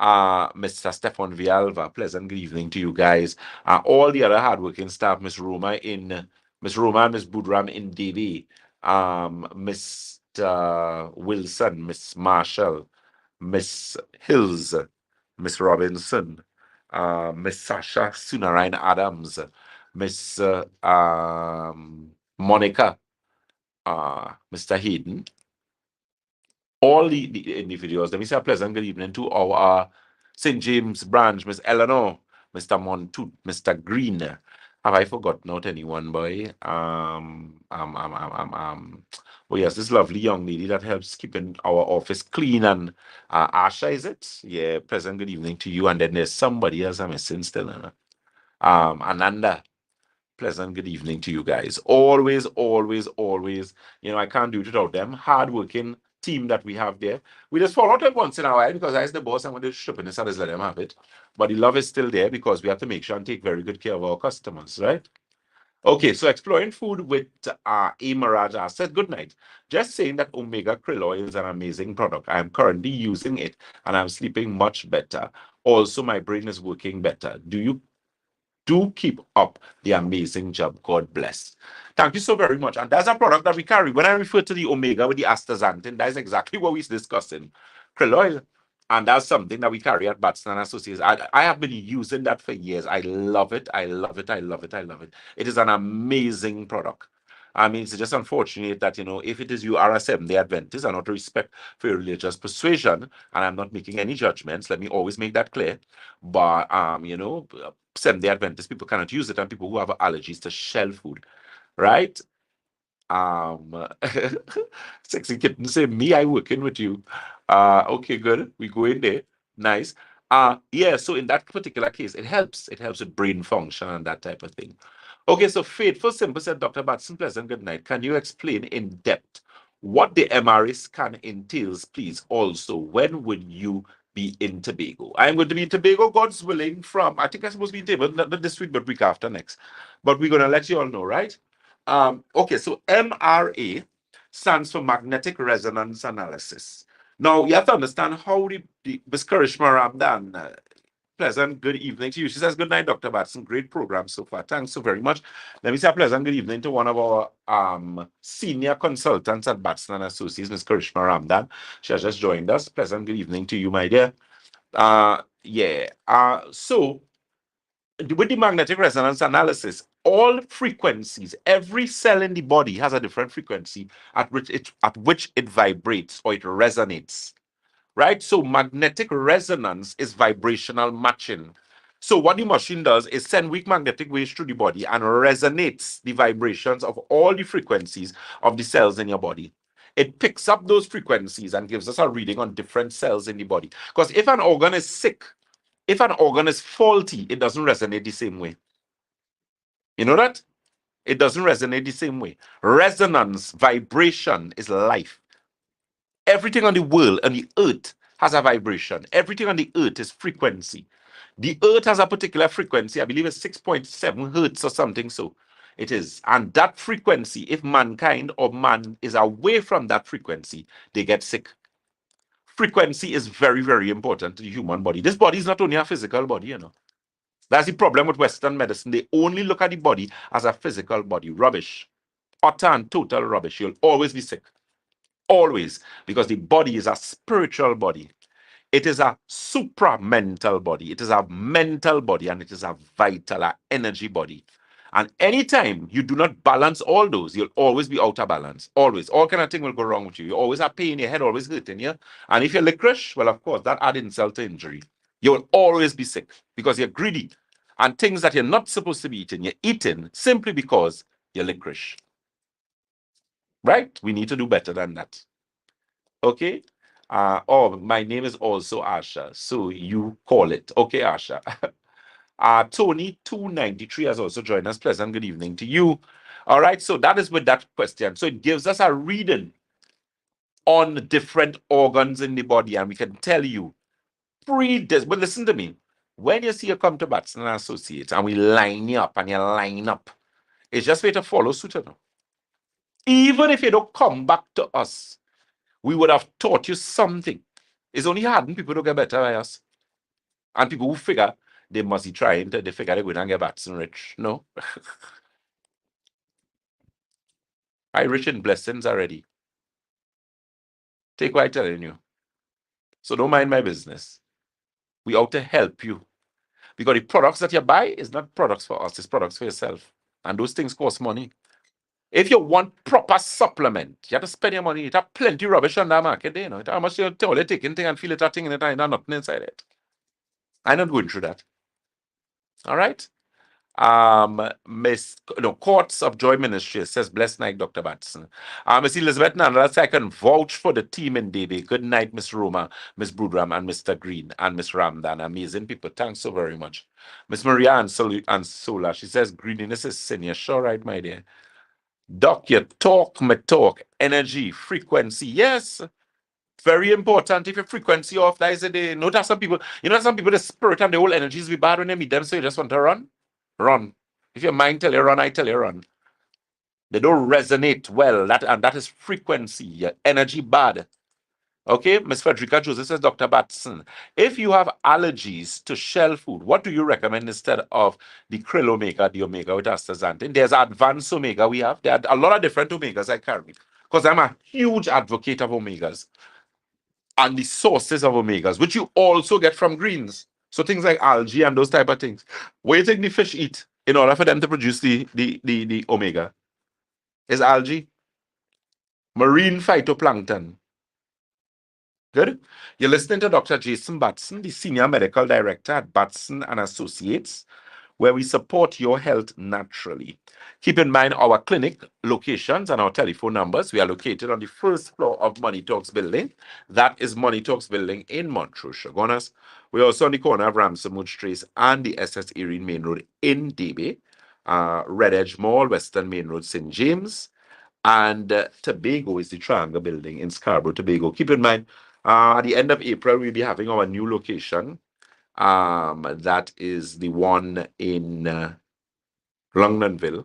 Mr. Stefan Vialva. Pleasant good evening to you guys. All the other hardworking staff, Miss Roma and Miss Budram in DB, Mr. Wilson, Miss Marshall, Miss Hills, Miss Robinson, Miss Sasha Sunarine Adams, Miss Monica, Mr. Hayden, all the individuals. Let me say a pleasant good evening to our St. James branch, Miss Eleanor, Mr. Montoot, Mr. Green. Have I forgotten out anyone, boy? Oh yes, this lovely young lady that helps keeping our office clean, and Asha, is it? Yeah, pleasant good evening to you. And then there's somebody else I'm missing still. Ananda. Pleasant good evening to you guys. Always, always, always. I can't do it without them. Hardworking team that we have there. We just fall out every once in a while because I, as the boss, I'm going to strip in this and just let them have it. But the love is still there because we have to make sure and take very good care of our customers, right? Okay, so exploring food with A. Maraja said, good night. Just saying that omega krill oil is an amazing product. I am currently using it and I'm sleeping much better. Also, my brain is working better. Do keep up the amazing job. God bless. Thank you so very much. And that's a product that we carry. When I refer to the omega with the astaxanthin, that is exactly what we're discussing. Krill oil. And that's something that we carry at Batson and Associates. I have been using that for years. I love it. I love it. I love it. I love it. It is an amazing product. I mean, it's just unfortunate that, if it is you are a Seventh-day Adventist, and out of respect for your religious persuasion, and I'm not making any judgments, let me always make that clear. But, Seventh-day Adventist people cannot use it, and people who have allergies to shell food, right? Sexy kitten say, me, I working with you. Okay, good. We go in there. Nice. Yeah, so in that particular case, it helps. It helps with brain function and that type of thing. Okay, so Faithful Simple said, Dr. Batson, pleasant good night. Can you explain in depth what the MRA scan entails, please? Also, when would you be in Tobago? I'm going to be in Tobago, God's willing, I think I'm supposed to be in Tobago, not this week, but week after next. But we're going to let you all know, right? Okay, so MRA stands for magnetic resonance analysis. Now, you have to understand how the Ms. Karishma Ramdan, pleasant good evening to you. She says, good night, Dr. Batson. Great program so far. Thanks so very much. Let me say a pleasant good evening to one of our senior consultants at Batson and Associates, Ms. Karishma Ramdan. She has just joined us. Pleasant good evening to you, my dear. Yeah. So with the magnetic resonance analysis, all frequencies, every cell in the body has a different frequency at which it vibrates or it resonates. Right? So magnetic resonance is vibrational matching. So what the machine does is send weak magnetic waves through the body and resonates the vibrations of all the frequencies of the cells in your body. It picks up those frequencies and gives us a reading on different cells in the body. Because if an organ is sick, if an organ is faulty, it doesn't resonate the same way. You know that? It doesn't resonate the same way. Resonance, vibration is life. Everything on the world, on the earth, has a vibration. Everything on the earth is frequency. The earth has a particular frequency. I believe it's 6.7 hertz or something. So it is. And that frequency, if mankind or man is away from that frequency, they get sick. Frequency is very, very important to the human body. This body is not only a physical body, That's the problem with Western medicine. They only look at the body as a physical body. Rubbish. Utter and total rubbish. You'll always be sick. Always. Because the body is a spiritual body. It is a supramental body. It is a mental body, and it is a vital, energy body. And anytime you do not balance all those, you'll always be out of balance. Always. All kind of thing will go wrong with you. You always have pain, your head always hurting you. And if you're licorice, well, of course, that adds insult to injury. You will always be sick because you're greedy. and things that you're not supposed to be eating, you're eating simply because you're licorice. Right? We need to do better than that. Okay? Oh, my name is also Asha, so you call it. Okay, Asha. Tony 293 has also joined us. Pleasant good evening to you. All right, so that is with that question. So it gives us a reading on different organs in the body, and we can tell you but listen to me. When you see you come to Batson and Associates and we line you up and you line up, it's just way to follow suit. Even if you don't come back to us, we would have taught you something. It's only hardened people to get better by us. And people who figure they must be trying to, they figure they're going to get Batson rich. No. I rich in blessings already. Take what I'm telling you. So don't mind my business. We out to help you. Because the products that you buy is not products for us, it's products for yourself. And those things cost money. If you want proper supplement, you have to spend your money. It have plenty of rubbish on that market, you know. How much you tell you taking thing and feel it a thing in it and nothing inside it. I'm not going through that. All right. Courts of Joy Ministry says, blessed night, Dr. Batson. Miss Elizabeth Nandas, I can vouch for the team in DB. Good night, Miss Roma, Miss Brudram, and Mr. Green, and Miss Ramdan. Amazing people. Thanks so very much. Miss Maria and Sola, she says, greediness is sin. You're sure right, my dear. Doc, you talk, me talk. Energy, frequency. Yes. Very important. If your frequency off, that is a day. Notice some people, the spirit and the whole energies be bad when they meet them, so you just want to run. Run. If your mind tell you run, I tell you run. They don't resonate well. That is frequency. Your energy bad. Okay, Miss Frederica Joseph says, Dr. Batson, if you have allergies to shell food, what do you recommend instead of the krill omega, the omega with astaxanthin? There's advanced omega we have. There are a lot of different omegas I carry because I'm a huge advocate of omegas and the sources of omegas, which you also get from greens. So things like algae and those type of things. What do you think the fish eat in order for them to produce the omega? Is algae, marine phytoplankton. Good. You're listening to Dr. Jason Batson, the Senior Medical Director at Batson and Associates, where we support your health naturally. Keep in mind our clinic locations and our telephone numbers. We are located on the first floor of Money Talks building. That is Money Talks building in Montrose, Chaguanas. We're also on the corner of Ramsey Trace and the SS Erin Main Road in DB, Red Edge Mall, Western Main Road, St. James, and Tobago is the Triangle building in Scarborough, Tobago. Keep in mind, at the end of April, we'll be having our new location. That is the one in Longdonville.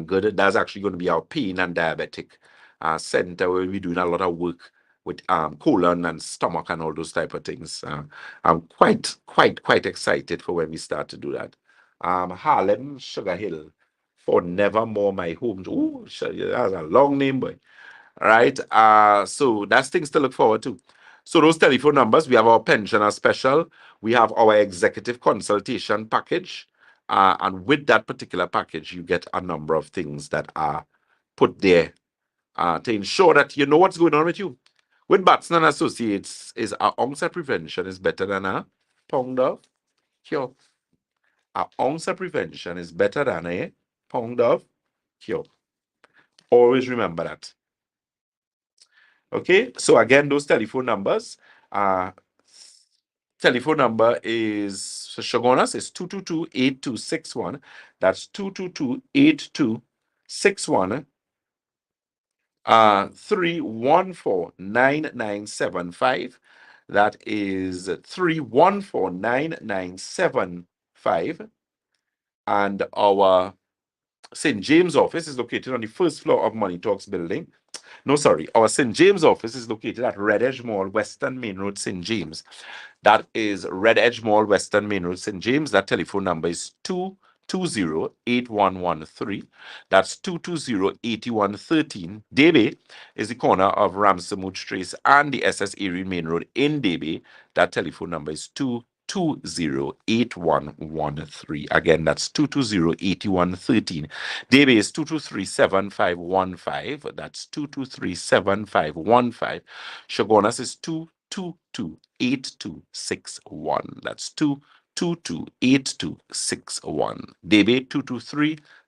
Good. That's actually going to be our pain and diabetic center where we'll be doing a lot of work with colon and stomach and all those type of things. I'm quite excited for when we start to do that. Harlem Sugar Hill for Nevermore My Home. Ooh, that's a long name, boy. All right. So that's things to look forward to. So those telephone numbers, we have our pensioner special, we have our executive consultation package, and with that particular package, you get a number of things that are put there to ensure that you know what's going on with you. With Batson and Associates, is our onset prevention is better than a pound of cure. Our onset prevention is better than a pound of cure. Always remember that. Okay, so again, those telephone numbers. Telephone number is for Shogunas is 222-8261. That's 222-8261. 314-9975. That is 314-9975. And our St. James office is located on the first floor of Money Talks building. No, sorry. Our St. James office is located at Red Edge Mall, Western Main Road, St. James. That is Red Edge Mall, Western Main Road, St. James. That telephone number is 220-8113. That's 220-8113. Debe is the corner of Ramsey Trace and the SS Erin Main Road in Debe. That telephone number is 220-8113. Again, that's 220-8113. Debe is 223-7515. That's 223-7515. Shogunas is 222-8261. That's 228261. Debe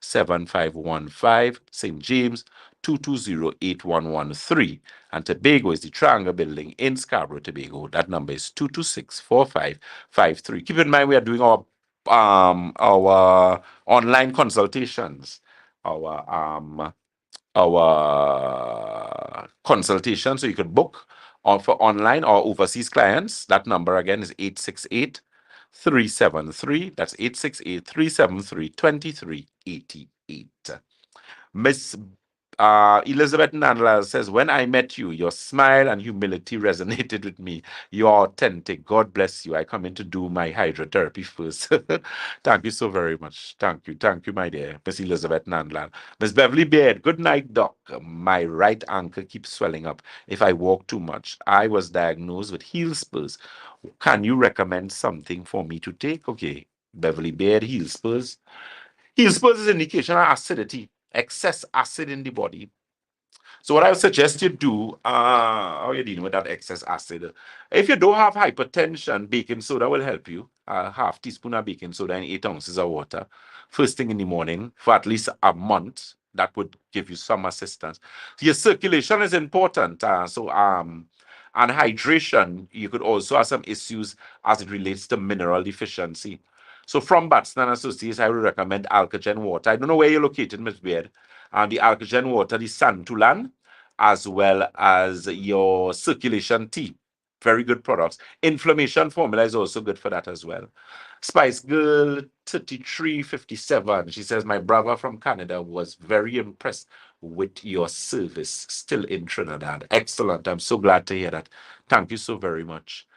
223-7515. St. James 220-8113. And Tobago is the Triangle Building in Scarborough, Tobago. That number is 226-4553. Keep in mind we are doing our online consultations, our consultation, so you could book for online or overseas clients. That number again is 868-373. That's 868-373-2388. Miss Elizabeth Nandla says, when I met you, your smile and humility resonated with me. You're authentic. God bless you. I come in to do my hydrotherapy first. Thank you so very much. Thank you. Thank you, my dear Miss Elizabeth Nandland. Miss Beverly Beard, good night, doc. My right ankle keeps swelling up if I walk too much. I was diagnosed with heel spurs. Can you recommend something for me to take? Okay, Beverly Beard, heel spurs. Heel spurs is an indication of acidity, excess acid in the body. So what I would suggest you do, how you're dealing with that excess acid. If you don't have hypertension, baking soda will help you. A half teaspoon of baking soda in 8 ounces of water, first thing in the morning for at least a month. That would give you some assistance. Your circulation is important. And hydration, you could also have some issues as it relates to mineral deficiency. So from Batson and Associates, I would recommend Alkagen water. I don't know where you're located, Ms. Beard. The Alkagen water, the Santulan, as well as your circulation tea. Very good products. Inflammation formula is also good for that as well. Spice Girl 3357. She says, my brother from Canada was very impressed with your service. Still in Trinidad. Excellent. I'm so glad to hear that. Thank you so very much.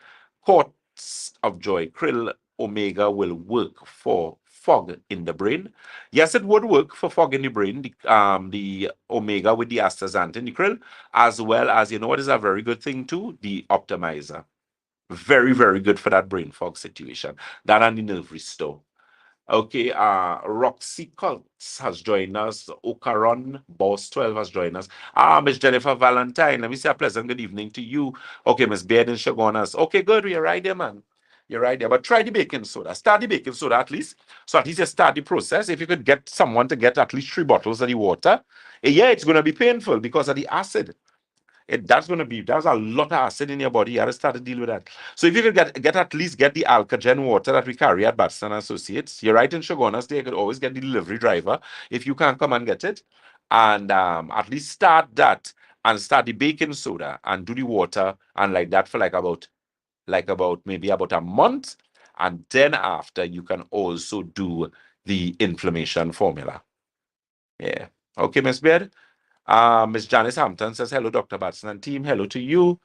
Quartz of Joy, Krill Omega will work for fog in the brain. Yes, it would work for fog in the brain, the Omega with the astaxanthin, the krill, as well as, you know what is a very good thing too? The optimizer. Very, very good for that brain fog situation. That and the nerve restore. Okay, Roxy Cults has joined us. Okaron Boss 12 has joined us. Miss Jennifer Valentine, let me say a pleasant good evening to you. Okay, Miss Baird and Shagonas. Okay, good, you're right there, man. You're right there. But try the baking soda. Start the baking soda at least. So at least you start the process. If you could get someone to get at least 3 bottles of the water, yeah, it's going to be painful because of the acid. That's a lot of acid in your body. You have to start to deal with that. So if you could get at least get the Alkagen water that we carry at Batson Associates, you're right in Shogunas, they could always get the delivery driver if you can't come and get it. And at least start that and start the baking soda and do the water and like that for maybe about a month. And then after you can also do the inflammation formula. Yeah. Okay, Miss Beard. Miss Janice Hampton says, hello, Dr. Batson and team. Hello to you.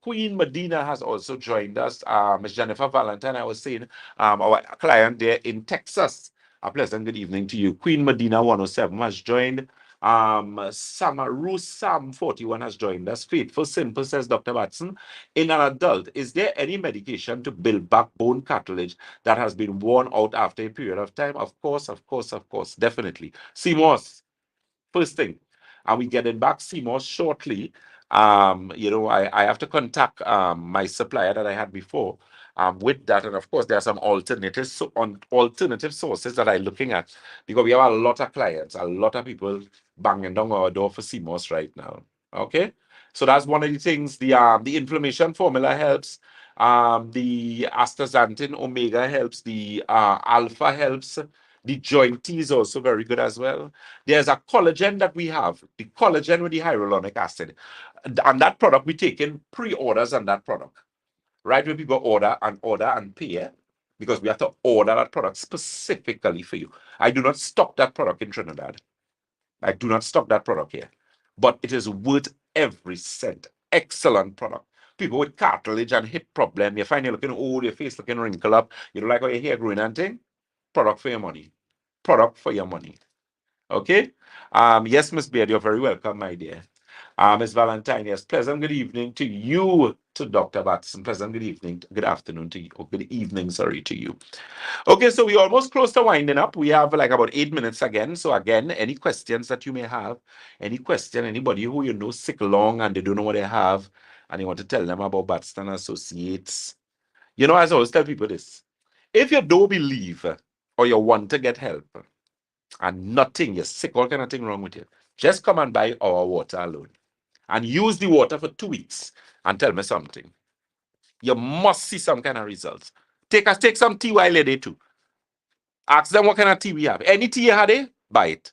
Queen Medina has also joined us. Miss Jennifer Valentine, I was saying, our client there in Texas. A pleasant good evening to you. Queen Medina 107 has joined. Samaru Sam 41 has joined us. Faithful Simple says, Dr. Batson, in an adult, is there any medication to build backbone cartilage that has been worn out after a period of time? Of course, definitely. CMOS, first thing. And we getting back CMOS shortly. I have to contact my supplier that I had before with that. And of course, there are some alternative sources that I'm looking at because we have a lot of clients, a lot of people banging down our door for CMOS right now. Okay. So that's one of the things. The inflammation formula helps. The astaxanthin omega helps. The alpha helps. The joint tea is also very good as well. There's a collagen that we have, the collagen with the hyaluronic acid. And that product, we take in pre-orders on that product. Right when people order and pay, because we have to order that product specifically for you. I do not stock that product in Trinidad. I do not stock that product here. But it is worth every cent. Excellent product. People with cartilage and hip problem, you find you're looking old, your face looking wrinkled up, you don't like how your hair growing and thing, product for your money. Product for your money. Okay. Yes, Miss Beard, you're very welcome, my dear. Miss Valentine, yes, pleasant good evening to you, to Dr. Batson. Pleasant good evening, good afternoon to you, or good evening, sorry, to you. Okay, so we almost close to winding up. We have like about 8 minutes again. So again, any questions that you may have, anybody who you know sick long and they don't know what they have, and you want to tell them about Batson Associates. You know, as I always tell people this, If you don't believe or you want to get help and nothing, you're sick, all kind of thing wrong with you, just come and buy our water alone and use the water for 2 weeks and tell me something. You must see some kind of results. Take some tea while you're there too. Ask them what kind of tea we have. Any tea you had there, buy it.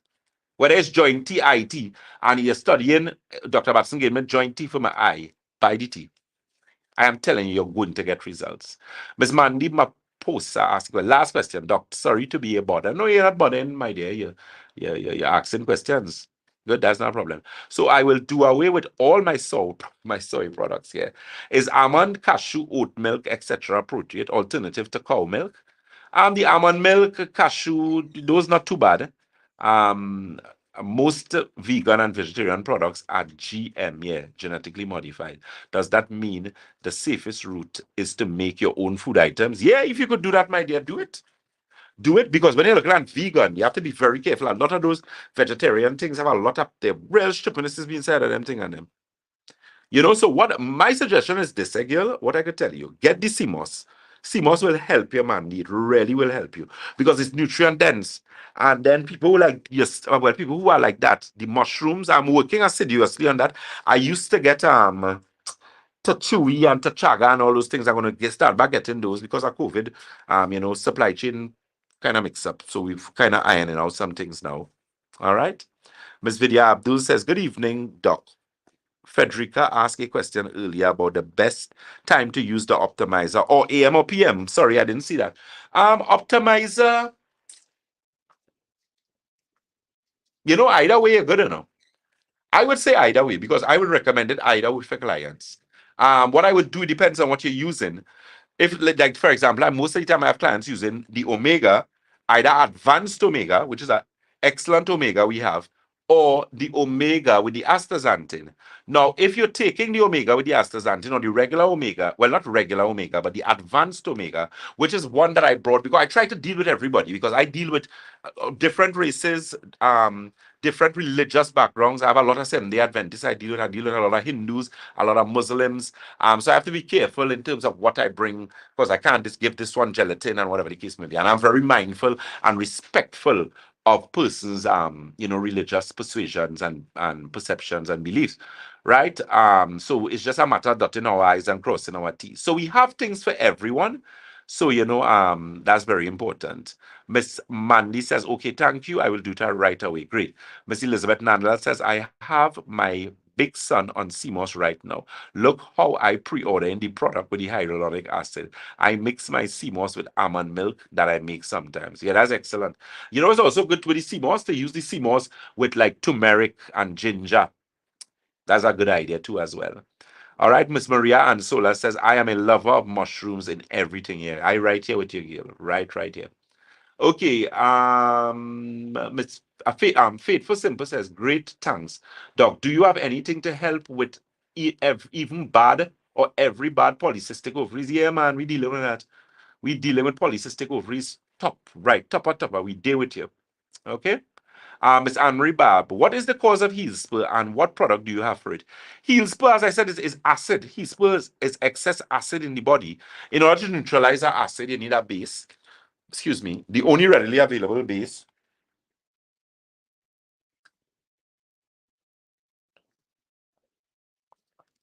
Whether it's joint tea, eye tea, and you're studying, Dr. Batson gave me joint tea for my eye, buy the tea. I am telling you, you're going to get results. Miss Mandy Maposa asked, well, last question, Doc. Sorry to be a bother. No, you're not bothering, my dear. You're asking questions. Good, that's not a problem. So I will do away with all my soy products here. Is almond, cashew, oat milk, etc. appropriate alternative to cow milk? The almond milk, cashew, those not too bad. Um, Most vegan and vegetarian products are GM, yeah, genetically modified. Does that mean the safest route is to make your own food items? Yeah, if you could do that, my dear, do it. Do it, because when you're looking at vegan, you have to be very careful. A lot of those vegetarian things have a lot of the real stupidness is being said of them thing on them. So what my suggestion is this, girl, what I could tell you, get the CMOS. CMOS will help you, man. It really will help you because it's nutrient dense. And then people like, yes, well, people who are like that, the mushrooms, I'm working assiduously on that. I used to get Tachui and Tachaga and all those things. I'm gonna start back getting those because of COVID. Supply chain kind of mix up. So we've kind of ironing out some things now. All right. Miss Vidya Abdul says, good evening, Doc. Frederica asked a question earlier about the best time to use the optimizer, or AM or PM. Sorry, I didn't see that. Optimizer, either way you're good enough. I would say either way because I would recommend it either way for clients. What I would do depends on what you're using. If, like, for example, most of the time I have clients using the Omega, either advanced Omega, which is an excellent Omega we have, or the Omega with the astaxanthin. Now, if you're taking the Omega with the astaxanthin or the regular Omega, well, not regular Omega, but the advanced Omega, which is one that I brought because I try to deal with everybody because I deal with different races, different religious backgrounds. I have a lot of Seventh-day Adventists I deal with. I deal with a lot of Hindus, a lot of Muslims. So I have to be careful in terms of what I bring because I can't just give this one gelatin and whatever the case may be. And I'm very mindful and respectful of persons, religious persuasions and perceptions and beliefs, right? So it's just a matter of dotting our I's and crossing our T's. So we have things for everyone. So, that's very important. Miss Mandy says, okay, thank you. I will do that right away. Great. Miss Elizabeth Nandel says, I have my big son on CMOS right now. Look how I pre-order in the product with the hyaluronic acid. I mix my CMOS with almond milk that I make sometimes. Yeah, that's excellent. It's also good with the CMOS to use the CMOS with like turmeric and ginger. That's a good idea too as well. All right, Miss Maria Ansola says, I am a lover of mushrooms in everything here. I right here with you, Gail. Right here. Okay, Miss Faithful Simple says, great, thanks. Doc, do you have anything to help with even bad or every bad polycystic ovaries? Yeah, man, we dealing with that. We dealing with polycystic ovaries. Top, right, top. We deal with you. Okay. Ms. Anne-Marie Bab, what is the cause of heel spur and what product do you have for it? Heel spur, as I said, is acid. Heel spur is excess acid in the body. In order to neutralize that acid, you need a base. Excuse me. The only readily available base.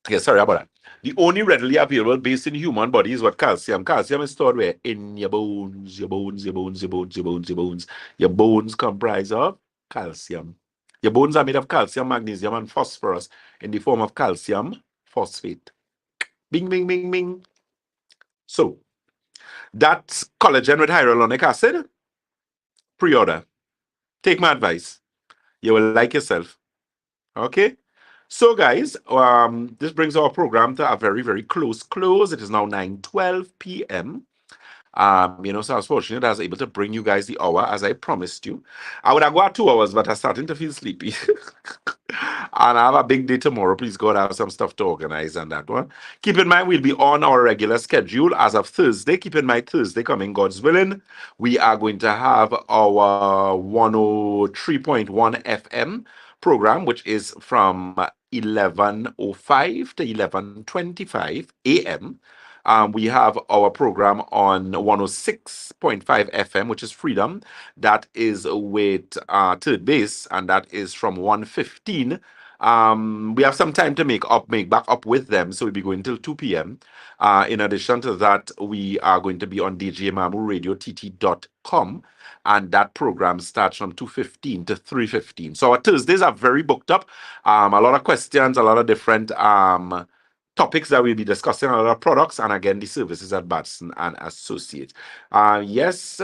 Yeah, sorry about that. The only readily available base in human body is what? Calcium. Calcium is stored where? In your bones, your bones, your bones, your bones, your bones, your bones. Your bones comprise of calcium. Your bones are made of calcium, magnesium, and phosphorus in the form of calcium phosphate. Bing, bing, bing, bing. So that's collagen with hyaluronic acid. Pre-order. Take my advice. You will like yourself. Okay. So, guys, this brings our program to a very, very close close. It is now 9:12 p.m. So I was fortunate I was able to bring you guys the hour as I promised you. I would have got 2 hours, but I'm starting to feel sleepy. And I have a big day tomorrow. Please God, I have some stuff to organize on that one. Keep in mind, we'll be on our regular schedule as of Thursday. Keep in mind, Thursday coming, God's willing, we are going to have our 103.1 FM program, which is from 11:05 to 11:25 a.m. We have our program on 106.5 FM, which is Freedom. That is with Third Base, and that is from 1:15. We have some time to make back up with them, so we'll be going till 2 p.m. In addition to that, we are going to be on djmamuradiott.com, and that program starts from 2:15 to 3:15. So our Thursdays are very booked up. A lot of questions, a lot of different topics that we'll be discussing, a lot of products, and again, the services at Batson and Associates. Yes,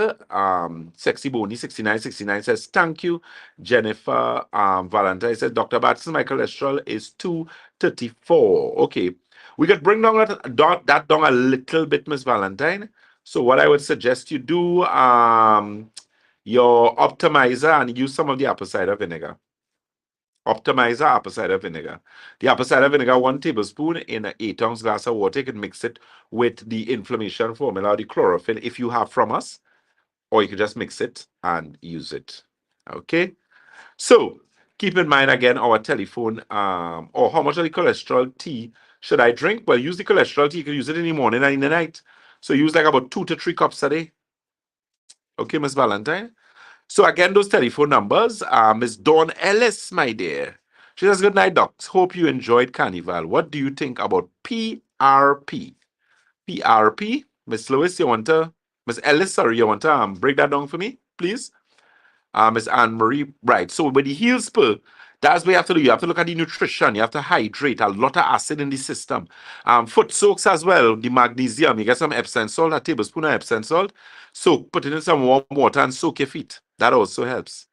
Sexy Boney 6969 says, thank you. Jennifer Valentine says, Dr. Batson, my cholesterol is 234. Okay. We could bring down that down a little bit, Miss Valentine. So what I would suggest you do, your optimizer, and use some of the apple cider vinegar. Optimizer apple cider vinegar. The apple cider vinegar, 1 tablespoon in an 8-ounce glass of water. You can mix it with the inflammation formula or the chlorophyll if you have from us, or you can just mix it and use it. Okay. So keep in mind again our telephone, or how much of the cholesterol tea should I drink? Well, use the cholesterol tea. You can use it in the morning and in the night. So use like about 2 to 3 cups a day. Okay, Miss Valentine. So again, those telephone numbers. Miss Dawn Ellis, my dear. She says, good night, docs. Hope you enjoyed Carnival. What do you think about PRP? PRP? Miss Lewis, you want to, Miss Ellis, sorry, you want to break that down for me, please? Miss Anne Marie, right. So with the heel spur, that's what you have to do. You have to look at the nutrition. You have to hydrate. A lot of acid in the system. Foot soaks as well. The magnesium. You get some Epsom salt, a tablespoon of Epsom salt. Soak, put it in some warm water and soak your feet. That also helps.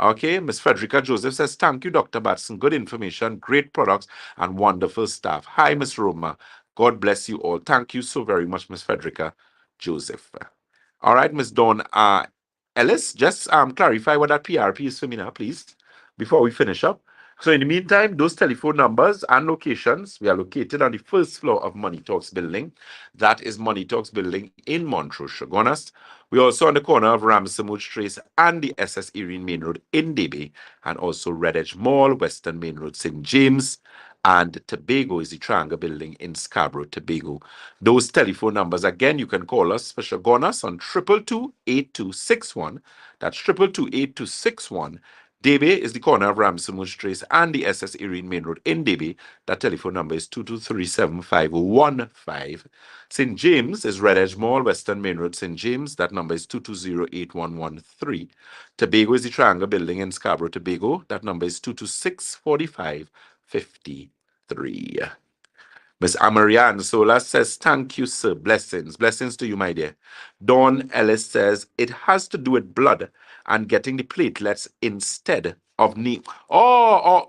Okay, Miss Frederica Joseph says, thank you, Dr. Batson. Good information, great products, and wonderful staff. Hi, Miss Roma. God bless you all. Thank you so very much, Miss Frederica Joseph. All right, Miss Dawn Ellis, just clarify what that PRP is for me now, please, before we finish up. So in the meantime, those telephone numbers and locations, we are located on the first floor of Money Talks building. That is Money Talks building in Montrose, Shogunast. We're also on the corner of Ramsamud Trace and the SS Erin Main Road in Debe, and also Red Edge Mall, Western Main Road, St. James, and Tobago is the Triangle building in Scarborough, Tobago. Those telephone numbers, again, you can call us for Shogunast on 222-8261. That's 222-8261. Debe is the corner of Ramsamud Trace and the SS Erin Main Road in Debe. That telephone number is 223-7515. St. James is Red Edge Mall, Western Main Road, St. James. That number is 220-8113. Tobago is the Triangle building in Scarborough, Tobago. That number is 226-4553. Miss Amarian Sola says, thank you, sir. Blessings. Blessings to you, my dear. Dawn Ellis says, it has to do with blood and getting the platelets instead of knee. No.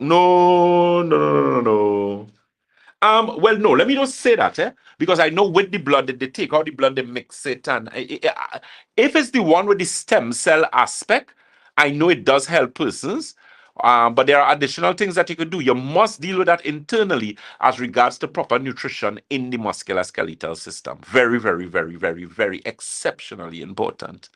Well, no, let me just say that, because I know with the blood, they take out the blood, they mix it, and if it's the one with the stem cell aspect, I know it does help persons. But there are additional things that you could do. You must deal with that internally as regards to proper nutrition in the musculoskeletal system. Very, very, very, very, very exceptionally important.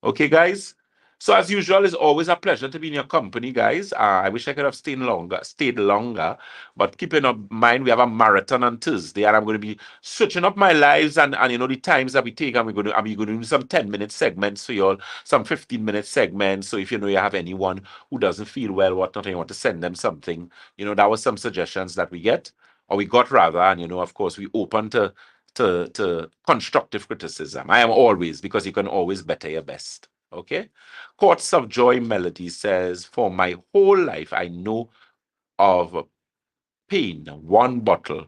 Okay, guys? So as usual, it's always a pleasure to be in your company, guys. I wish I could have stayed longer, but keep in mind we have a marathon on Thursday, and I'm going to be switching up my lives and the times that we take, and we're going to do some 10-minute segments for you all, some 15-minute segments. So if you have anyone who doesn't feel well, whatnot, and you want to send them something, that was some suggestions that we get, or we got rather, and of course we open to constructive criticism. I am always, because you can always better your best. Okay. Courts of Joy Melody says, for my whole life, I know of pain, 1 bottle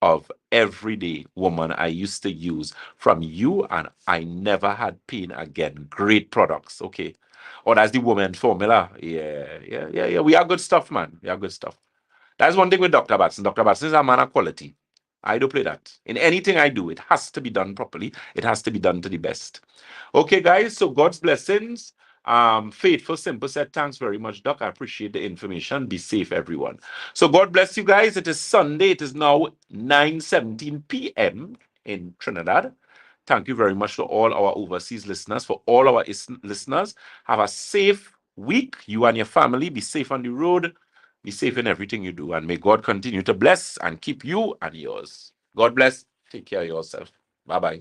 of everyday woman I used to use from you, and I never had pain again. Great products. Okay. Oh, that's the woman formula. Yeah. We are good stuff, man. We are good stuff. That's one thing with Dr. Batson. Dr. Batson is a man of quality. I don't play that. In anything I do, it has to be done properly. It has to be done to the best. Okay, guys, so God's blessings. Faithful Simple said, thanks very much, Doc. I appreciate the information. Be safe, everyone. So God bless you guys. It is Sunday. It is now 9:17 p.m. in Trinidad. Thank you very much to all our overseas listeners. For all our listeners, have a safe week. You and your family, be safe on the road. Be safe in everything you do. And may God continue to bless and keep you and yours. God bless. Take care of yourself. Bye bye.